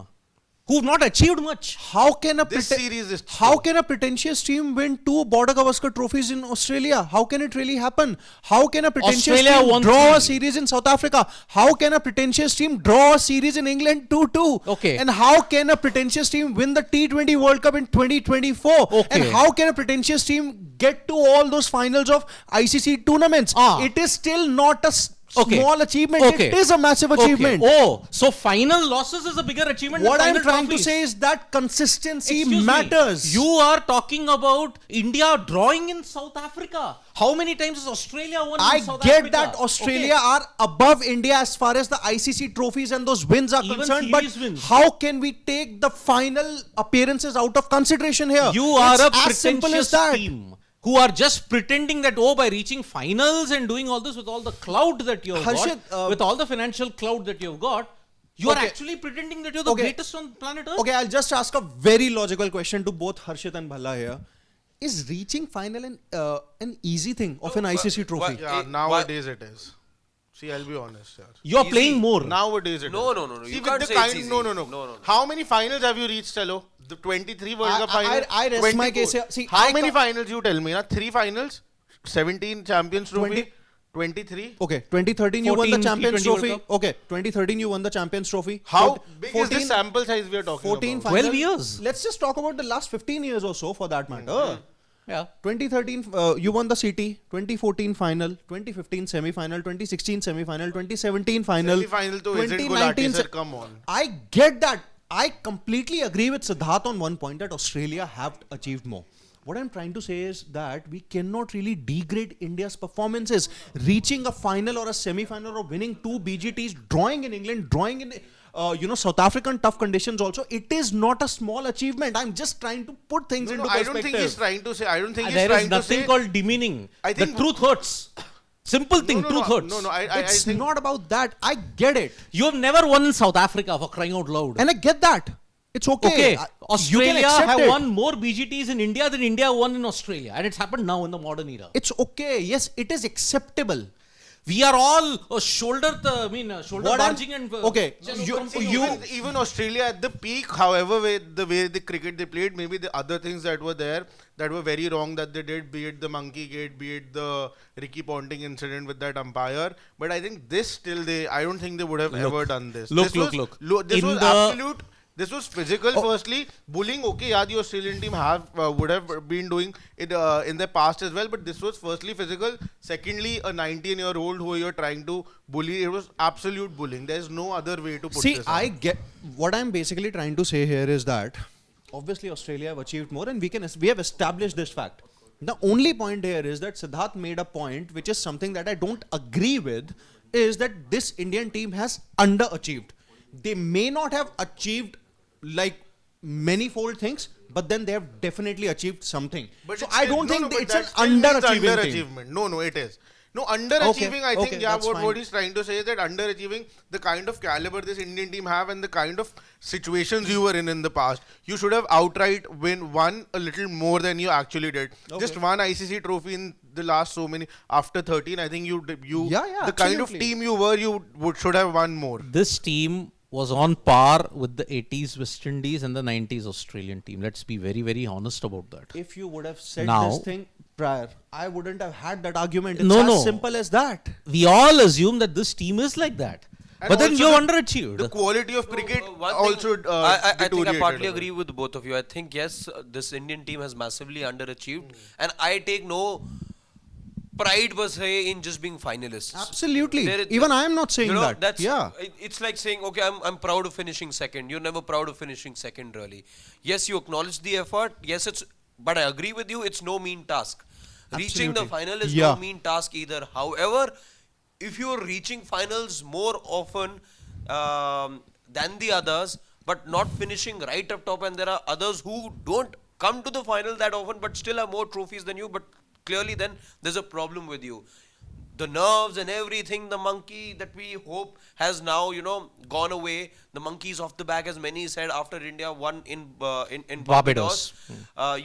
who've not achieved much. How can a This series is how can a pretentious team win 2 Border Gavaskar trophies in Australia? How can it really happen? How can a pretentious Australia team won draw a 3. series in South Africa? How can a pretentious team draw a series in England 2-2? Okay. And how can a pretentious team win the T20 World Cup in 2024? Okay. And how can a pretentious team get to all those finals of ICC tournaments? Ah. It is still not a Okay. small achievement. Okay. It is a massive achievement. Okay. Oh, so final losses is a bigger achievement What than I'm final trying trophies. to say is that consistency Excuse me, matters. you are talking about India drawing in South Africa. How many times has Australia won I in South get Africa? that Australia Okay. are above India as far as the ICC trophies and those wins are Even concerned, but series wins. how can we take the final appearances out of consideration here? You are It's a as simple as pretentious that. team who are just pretending that, by reaching finals and doing all this with all the clout that you have Harshit, got, with all the financial clout that you have got, you are Okay. actually pretending that you're the Okay. greatest on planet Earth. Okay, I'll just ask a very logical question to both Harshit and Bhala here. Is reaching final an easy thing of an ICC trophy? Yeah, nowadays it is. See, I'll be honest. Yeah. You're Easy. playing more. Nowadays it No, is. no, no, no. See, You with can't the say kind, it's easy. no. No. How many finals have you reached, hello? The 23 World Cup I finals? rest my 24. case here. See, How I many ca- finals you tell me? Na? 3 finals? 17 Champions Trophy? 23? Okay, 2013 you won the 14 Champions T20 World Trophy. Cup. Okay, 2013 you won the Champions Trophy. How Fort- big is the sample size we are talking 14 about? 12 final- years. Let's just talk about the last 15 years or so for that matter. Yeah. 2013 you won the CT, 2014 final, 2015 semi-final, 2016 semi-final, 2017 final. Semi-final to isn't Gulati, sir, come on. I get that. I completely agree with Siddharth on one point that Australia have achieved more. What I'm trying to say is that we cannot really degrade India's performances. Reaching a final or a semi-final or winning 2 BGTs, drawing in England, drawing in South African tough conditions also. It is not a small achievement. I'm just trying to put things into I perspective. don't think he's trying to say. I don't think he's There is trying to nothing say. called demeaning. I The think- truth hurts. Simple thing, truth hurts. No, I It's think not about that. I get it. You have never won in South Africa, for crying out loud. And I get that. It's okay. Okay, You can Australia accept have it. won more BGTs in India than India won in Australia. And it's happened now in the modern era. It's okay. Yes, it is acceptable. We are all shoulder barging and okay, just even Australia at the peak, however the way the cricket they played, maybe the other things that were there that were very wrong that they did, be it the monkey gate, be it the Ricky Ponting incident with that umpire. But I think this still I don't think they would have ever done this. Look. This was absolute. This was physical. Firstly, bullying. Okay, yeah, the Australian team would have been doing it in the past as well. But this was firstly physical. Secondly, a 19-year-old who you're trying to bully. It was absolute bullying. There's no other way to put See, this. I get what I'm basically trying to say here is that obviously Australia have achieved more, and we have established this fact. The only point here is that Siddharth made a point, which is something that I don't agree with, is that this Indian team has underachieved. They may not have achieved like manifold things, but then they have definitely achieved something. But so it's I still- don't no, think no, but it's that an still means underachieving thing. underachievement. No, it is. No, underachieving, I think, okay, yeah, that's what fine. he's trying to say is that underachieving the kind of caliber this Indian team have and the kind of situations you were in the past, you should have outright won a little more than you actually did. Just one ICC trophy in the last so many, after 13, I think the kind of absolutely. team you were, should have won more. This team was on par with the 80s West Indies and the 90s Australian team. Let's be very, very honest about that. If you would have said Now- this thing prior, I wouldn't have had that argument. It's No. as simple as that. We all assume that this team is like that. And But then also you the- underachieved. The quality of cricket One thing, also I think I deteriorated partly a bit. agree with both of you. I think yes, this Indian team has massively underachieved, and I take no pride per se in just being finalists. Absolutely. There is- Even I am not saying you know, that. That's, Yeah. It's like saying, okay, I'm proud of finishing second. You're never proud of finishing second, really. Yes, you acknowledge the effort. Yes, but I agree with you. It's no mean task. Reaching the Absolutely. final is Yeah. no mean task either. However, if you're reaching finals more often than the others, but not finishing right up top, and there are others who don't come to the final that often, but still have more trophies than you, but clearly then there's a problem with you. The nerves and everything, the monkey that we hope has now, gone away. The monkey's off the back, as many said after India won in Barbados.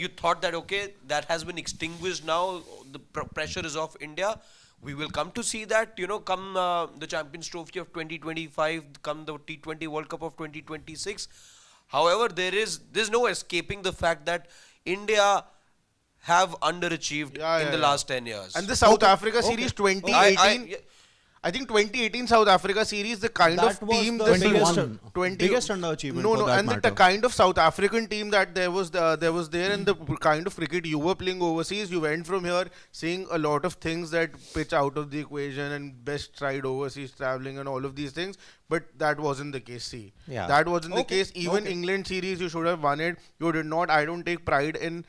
You thought that, okay, that has been extinguished now. The pressure is off India. We will come to see that, come the Champions Trophy of 2025, come the T20 World Cup of 2026. However, there's no escaping the fact that India have underachieved in the last 10 years. And the South Africa series 2018, I think 2018 South Africa series, the kind That of was team, the the biggest underachievement No, for no, that and the matter. kind of South African team that there was there, and the kind of cricket you were playing overseas, you went from here seeing a lot of things that pitch out of the equation and best tried overseas traveling and all of these things. But that wasn't the case. See, Yeah. that wasn't the case. Even England series, you should have won it. You did not. I don't take pride in,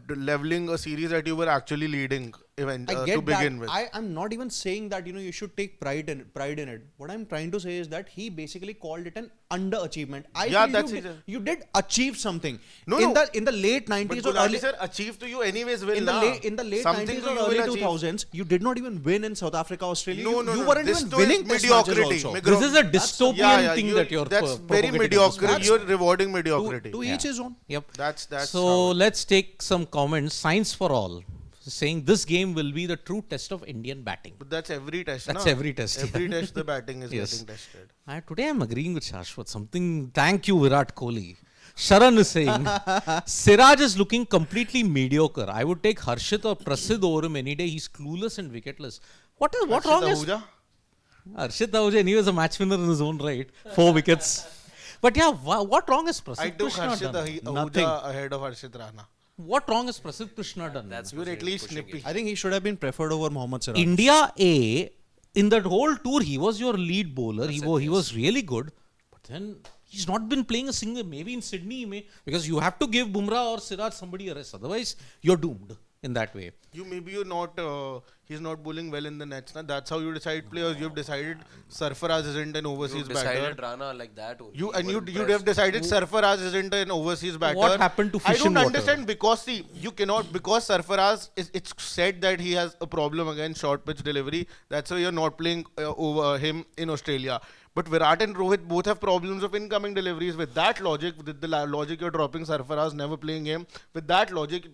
leveling a series that you were actually leading event I get to begin that. with. I'm not even saying that you should take pride in it. What I'm trying to say is that he basically called it an underachievement. Yeah, feel that's you, it. you did achieve something. No, in no. the late 90s But or Gulati early sir, achieve to you anyways will in the na. late Something 90s to or you early will achieve. 2000s, you did not even win in South Africa, Australia. No, you no. weren't This even to winning is test matches mediocrity. also. This is a dystopian thing that you're That's very propagating at this mediocre. point. You're rewarding mediocrity. To each his own. Yep. That's So how- let's take some comments. Science for all, saying this game will be the true test of Indian batting. But that's every test. That's na? every test, Every yeah. test the batting is Yes. getting tested. Today I'm agreeing with Shashwat. Something. Thank you, Virat Kohli. Sharan is saying Siraj is looking completely mediocre. I would take Harshit or Prasidh over him any day. He's clueless and wicketless. What wrong is Ahuja? Harshit Ahuja? And he was a match winner in his own right. 4 wickets. But yeah, what wrong has I Prasidh took Krishna Harshit done? Nothing. Ahuja ahead of Harshit Rana. What wrong has Prasidh Krishna done? You're at least snippy. I think he should have been preferred over Mohammad Siraj. India A, in that whole tour, he was your lead bowler. He was really good. But then he's not been playing a single, maybe in Sydney, because you have to give Bumrah or Siraj somebody a rest. Otherwise, you're doomed in that way. You're not. He's not bowling well in the nets. Na? That's how you decide players. You've decided Sarfaraz isn't an overseas You decided batter. Rana like that only. You'd have decided Sarfaraz isn't an overseas batter. What happened to I fish don't and water? understand because see, you cannot because Sarfaraz it's said that he has a problem against short pitch delivery. That's why you're not playing over him in Australia. But Virat and Rohit both have problems of incoming deliveries. With that logic, with the logic you're dropping Sarfaraz, never playing him. With that logic,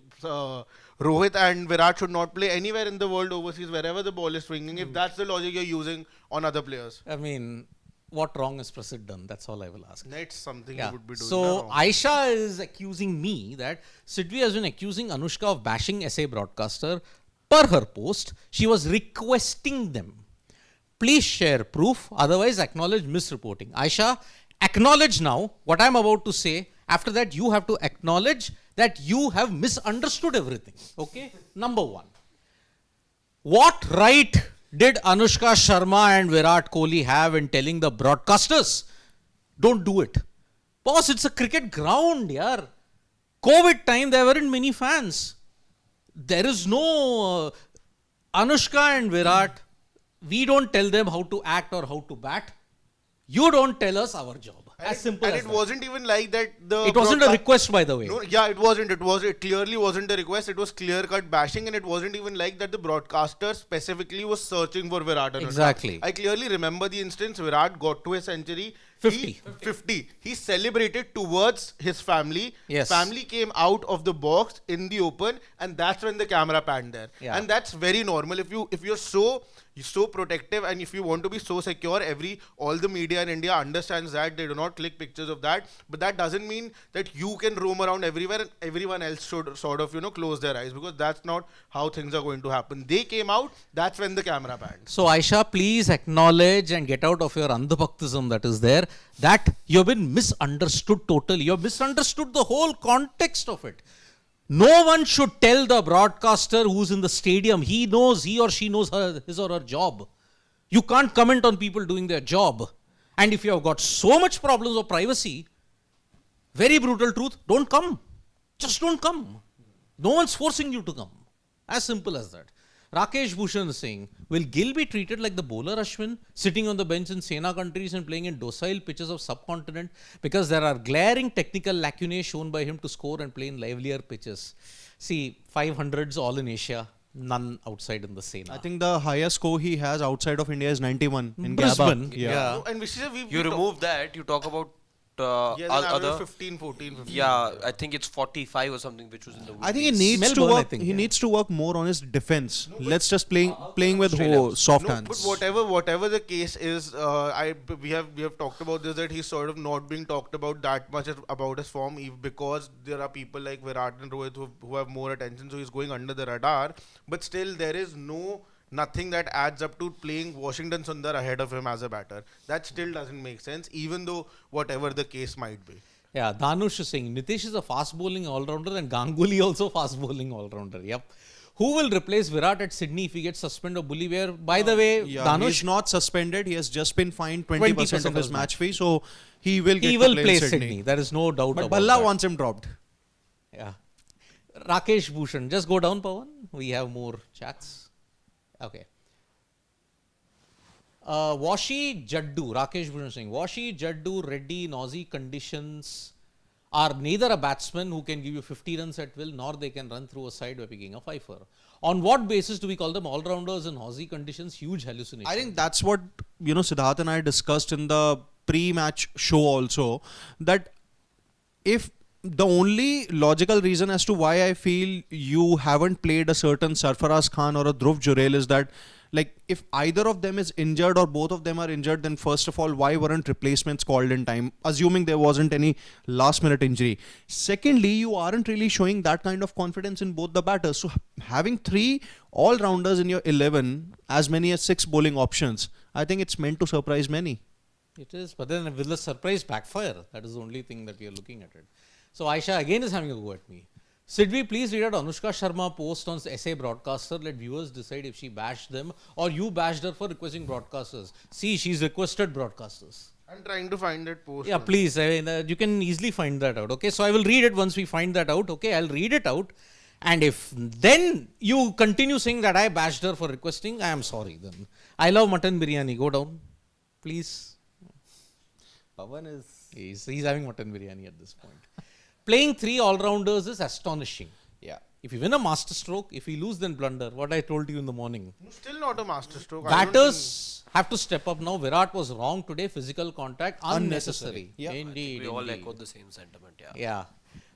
Rohit and Virat should not play anywhere in the world overseas, wherever the ball is swinging. If that's the logic you're using on other players, I mean, what wrong is Prasid done? That's all I will ask. that's something Yeah. you would be doing. So wrong. Aisha is accusing me that Sidvi has been accusing Anushka of bashing SA broadcaster. Per her post, she was requesting them. Please share proof, otherwise acknowledge misreporting. Aisha, acknowledge now what I'm about to say. After that, you have to acknowledge that you have misunderstood everything. Okay? Number one. What right did Anushka Sharma and Virat Kohli have in telling the broadcasters, don't do it? Boss, it's a cricket ground, yaar. COVID time, there weren't many fans. There is no Anushka and Virat. We don't tell them how to act or how to bat. You don't tell us our job. As simple and as it that. wasn't even like that. It wasn't a request, by the way. No, yeah, it wasn't. It clearly wasn't a request. It was clear-cut bashing, and it wasn't even like that. The broadcaster specifically was searching for Virat. And Exactly. I clearly remember the instance. Virat got to a century. 50. 50. He celebrated towards his family. Yes. Family came out of the box in the open, and that's when the camera panned there. Yeah. And that's very normal. If you're so protective and if you want to be so secure, all the media in India understands that. They do not click pictures of that, but that doesn't mean that you can roam around everywhere and everyone else should sort of close their eyes, because that's not how things are going to happen. They came out, that's when the camera panned. So Aisha, please acknowledge and get out of your andhbhaktism that is there, that you have been misunderstood totally. You have misunderstood the whole context of it. No one should tell the broadcaster who's in the stadium. He or she knows his or her job. You can't comment on people doing their job. And if you have got so much problems of privacy, very brutal truth, don't come. Just don't come. No one's forcing you to come. As simple as that. Rakesh Bhushan is saying, will Gill be treated like the bowler Ashwin, sitting on the bench in Sena countries and playing in docile pitches of subcontinent, because there are glaring technical lacunae shown by him to score and play in livelier pitches? See, 500s all in Asia, none outside in the Sena. I think the highest score he has outside of India is 91 in Brisbane, Gabba. yeah. No, and which is You remove that, you talk about other other. 15, 14, 15. Yeah, I think it's 45 or something, which was in the. I think he Woodies. needs Melbourne, to I work. think, He yeah. needs to work more on his defense. Let's just playing with Australia. soft No, hands. but whatever the case is, we have talked about this, that he's sort of not being talked about that much about his form, because there are people like Virat and Rohit who have more attention, so he's going under the radar. But still, there is nothing that adds up to playing Washington Sundar ahead of him as a batter. That still doesn't make sense, even though whatever the case might be. Yeah, Dhanush is saying, Nitish is a fast bowling all-rounder and Ganguly also fast bowling all-rounder. Yep. Who will replace Virat at Sydney if he gets suspended or bully wear? By the way, Yeah, Dhanush, he's not suspended. He has just been fined 20% of his match fee, so he will get he to will play play in Sydney. There is no doubt But about Balla that. wants him dropped. Yeah. Rakesh Bhushan, just go down, Pawan. We have more chats. Okay. Washi Jaddu, Rakesh Bhushan saying, Washi Jaddu Reddy in Aussie conditions are neither a batsman who can give you 50 runs at will, nor they can run through a side by picking a fifer. On what basis do we call them all-rounders in Aussie conditions? Huge hallucination. I think that's what Siddharth and I discussed in the pre-match show also, that if the only logical reason as to why I feel you haven't played a certain Sarfaraz Khan or a Dhruv Jurel is that, like, if either of them is injured or both of them are injured, then first of all, why weren't replacements called in time, assuming there wasn't any last minute injury? Secondly, you aren't really showing that kind of confidence in both the batters. So having 3 all-rounders in your 11, as many as 6 bowling options, I think it's meant to surprise many. It is, but then will the surprise backfire? That is the only thing that we are looking at it. So Aisha again is having a go at me. Sidvi, please read out Anushka Sharma post on SA broadcaster. Let viewers decide if she bashed them or you bashed her for requesting broadcasters. See, she's requested broadcasters. I'm trying to find that post. Yeah, please. I mean, you can easily find that out. Okay, so I will read it once we find that out. Okay, I'll read it out. And if then you continue saying that I bashed her for requesting, I am sorry then. I love mutton biryani. Go down, please. Pavan is... He's having mutton biryani at this point. Playing 3 all-rounders is astonishing. Yeah. If you win a master stroke, if you lose, then blunder. What I told you in the morning. Still not a master stroke. I don't Batters have to step up now. Virat was wrong today. Physical contact unnecessary. Yeah. Indeed. We all indeed. echo the same sentiment, yeah. Yeah.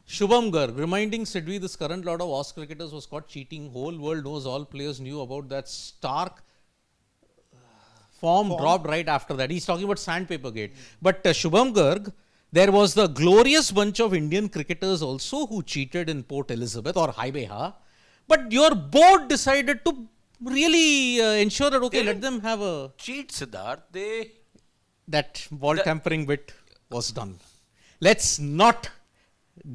Shubham Garg reminding Sidvi this current lot of Aus cricketers was caught cheating. Whole world knows all players knew about that stark form dropped right after that. He's talking about sandpaper gate. But Shubham Garg, there was the glorious bunch of Indian cricketers also who cheated in Port Elizabeth or Haibeha. But your board decided to really ensure that, okay, let them have a... Cheat, Siddharth. That ball tampering bit was done. Let's not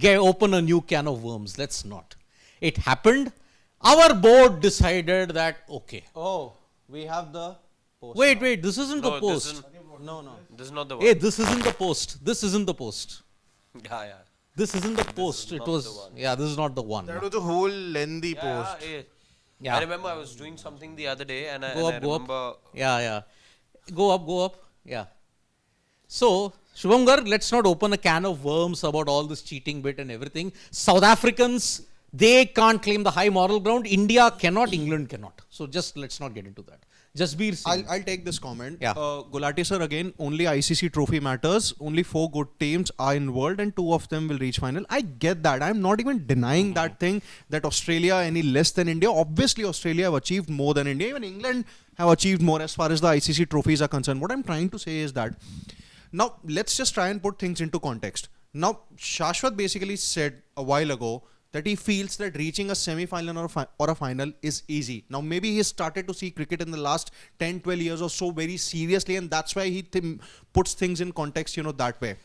open a new can of worms. Let's not. It happened. Our board decided that, okay. Oh, we have the post. Wait, this isn't No, the post. No. This is not the one. Hey, this isn't the post. This isn't the post. Yeah. This isn't the post. It not was, the one. yeah, this is not the one. That was a whole lengthy post. Yeah. I remember I was doing something the other day and I Go remember up. Yeah. Go up. Yeah. So, Shubham Garg, let's not open a can of worms about all this cheating bit and everything. South Africans, they can't claim the high moral ground. India cannot, England cannot. So, just let's not get into that. Jasbir Singh. I'll take this comment. Yeah. Gulati sir, again, only ICC trophy matters. Only 4 good teams are involved and 2 of them will reach final. I get that. I'm not even denying that thing that Australia any less than India. Obviously, Australia have achieved more than India. Even England have achieved more as far as the ICC trophies are concerned. What I'm trying to say is that now let's just try and put things into context. Now, Shashwat basically said a while ago that he feels that reaching a semi-final or a final is easy. Now, maybe he started to see cricket in the last 10, 12 years or so very seriously, and that's why he puts things in context, that way.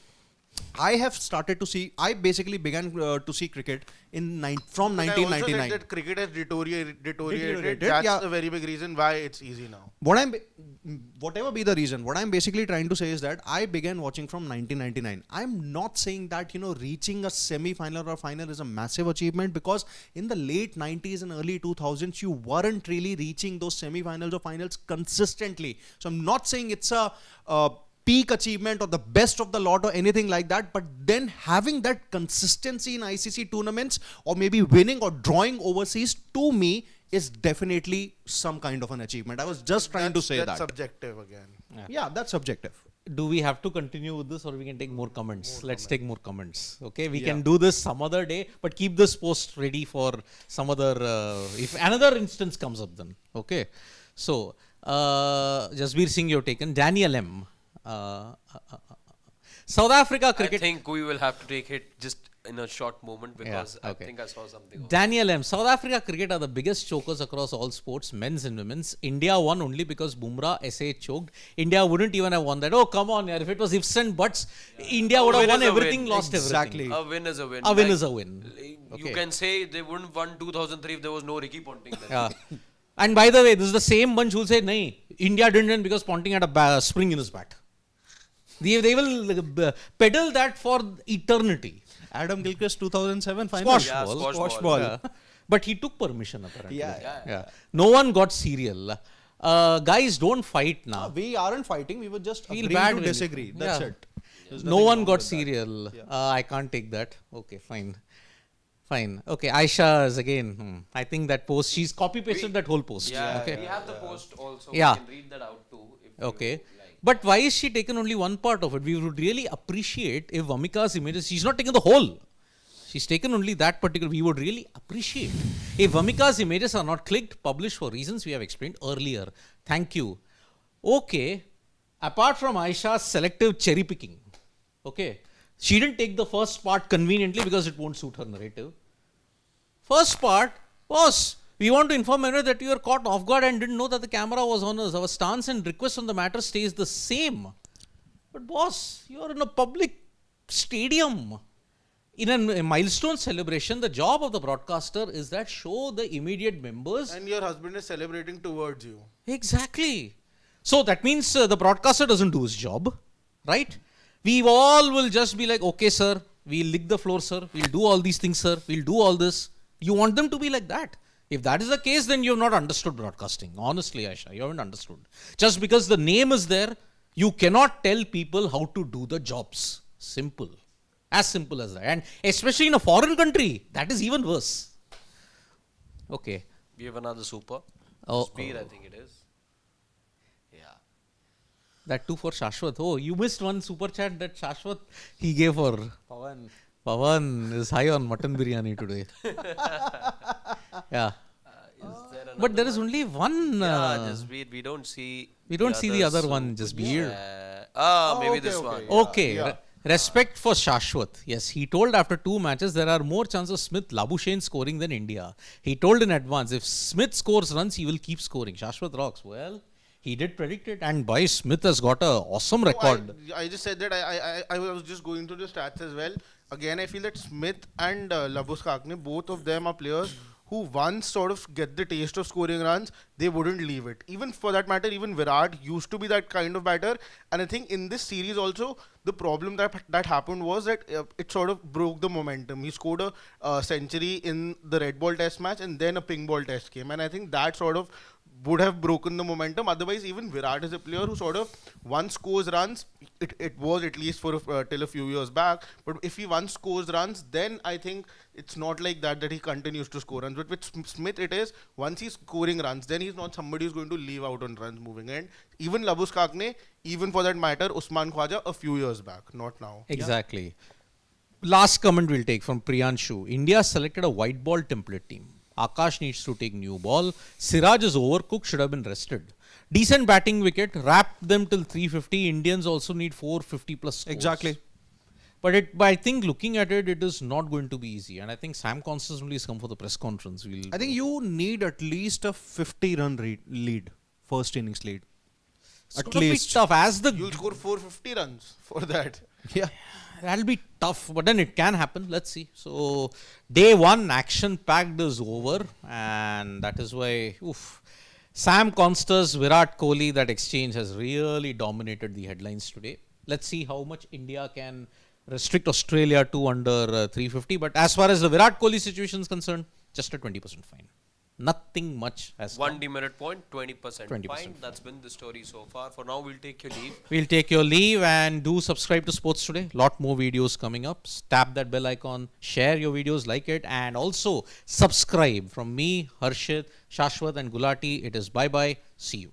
I have started to see, I basically began to see cricket from But I also 1999. said that cricket has deteriorated. Deteriorated, That's yeah. a very big reason why it's easy now. Whatever be the reason, what I'm basically trying to say is that I began watching from 1999. I'm not saying that, reaching a semi-final or final is a massive achievement, because in the late 90s and early 2000s, you weren't really reaching those semi-finals or finals consistently. So I'm not saying it's a peak achievement or the best of the lot or anything like that, but then having that consistency in ICC tournaments or maybe winning or drawing overseas, to me, is definitely some kind of an achievement. I was just trying to say that's that. subjective again. Yeah, that's subjective. Do we have to continue with this, or we can take more comments? Let's take more comments. Okay, we can do this some other day, but keep this post ready for some other, if another instance comes up then. Okay, so Jasbir Singh, you've taken. Daniel M. South Africa I cricket. think we will have to take it just in a short moment because okay. I think I saw something. Daniel M. South Africa cricket are the biggest chokers across all sports, men's and women's. India won only because Bumrah SA choked. India wouldn't even have won that. Oh, come on, yaar. If it was ifs and buts, India would have win won is a everything, win. lost Exactly. everything. A win is a win. A win is a win. You Okay. can say they wouldn't have won 2003 if there was no Ricky Ponting. Then. Yeah. And by the way, this is the same bunch who will say, "Nahi, India didn't win because Ponting had a spring in his bat." They will pedal that for eternity. Adam Gilchrist 2007 final. Squash Yeah, ball. squash ball. Yeah. But he took permission apparently. Yeah. No one got serial. Guys, don't fight now. We aren't fighting. We were just Feel agreeing bad to when disagree. That's yeah. it. There's No nothing one wrong got with that. serial. Yeah. I can't take that. Okay, fine. Okay, Aisha is again. I think that post, she's copy pasted that whole post. Yeah, Okay. we have the post also. Yeah. We can read that out too. If Okay. you like. But why is she taken only one part of it? We would really appreciate if Vamika's images, she's not taken the whole. She's taken only that particular, we would really appreciate if Vamika's images are not clicked, published for reasons we have explained earlier. Thank you. Okay. Apart from Aisha's selective cherry picking, okay, she didn't take the first part conveniently because it won't suit her narrative. First part was, we want to inform everyone that you were caught off guard and didn't know that the camera was on us. Our stance and request on the matter stays the same. But boss, you are in a public stadium. In a milestone celebration, the job of the broadcaster is that show the immediate members. And your husband is celebrating towards you. Exactly. So that means the broadcaster doesn't do his job, right? We all will just be like, okay, sir, we'll lick the floor, sir. We'll do all these things, sir. We'll do all this. You want them to be like that. If that is the case, then you have not understood broadcasting. Honestly, Aisha, you haven't understood. Just because the name is there, you cannot tell people how to do the jobs. Simple. As simple as that. And especially in a foreign country, that is even worse. Okay. We have another super. Oh, Speed, I think it is. Yeah. That too for Shashwat. Oh, you missed one super chat that Shashwat he gave for Pawan. Pawan is high on mutton biryani today. Yeah. But there is only one. Yeah, just we don't see. We don't see the other so one, just weird. Maybe okay, this okay. one. Okay. Respect for Shashwat. Yes, he told after 2 matches there are more chances of Smith Labuschagne scoring than India. He told in advance if Smith scores runs, he will keep scoring. Shashwat rocks. Well, he did predict it, and boy, Smith has got a awesome record. I just said that I was just going through the stats as well. Again, I feel that Smith and Labuschagne, both of them are players who once sort of get the taste of scoring runs, they wouldn't leave it. Even for that matter, even Virat used to be that kind of batter. And I think in this series also, the problem that happened was that it sort of broke the momentum. He scored a century in the red ball test match and then a pink ball test game. And I think that sort of would have broken the momentum. Otherwise, even Virat is a player who sort of once scores runs, it was at least for till a few years back. But if he once scores runs, then I think it's not like that he continues to score runs. But with Smith, it is once he's scoring runs, then he's not somebody who's going to leave out on runs moving in. Even Labuschagne, even for that matter, Usman Khwaja a few years back, not now. Exactly. Last comment we'll take from Priyanshu. India selected a white ball template team. Akash needs to take new ball. Siraj is overcooked, should have been rested. Decent batting wicket, wrap them till 350. Indians also need 450 plus scores. Exactly. But I think looking at it, it is not going to be easy. And I think Sam constantly has come for the press conference. I think you need at least a 50-run lead, first innings lead. It's At gonna be least. tough as the You'll score 450 runs for that. Yeah. that'll be tough, but then it can happen. Let's see. So day 1 action packed is over, and that is why Sam Konstas, Virat Kohli, that exchange has really dominated the headlines today. Let's see how much India can restrict Australia to under 350. But as far as the Virat Kohli situation is concerned, just a 20% fine. Nothing much has One come. demerit point, 20% 20% fine. That's been the story so far. For now, we'll take your leave. We'll take your leave, and do subscribe to Sports Today. Lot more videos coming up. Tap that bell icon, share your videos, like it, and also subscribe. From me, Harshit, Shashwat, and Gulati, it is bye-bye. See you.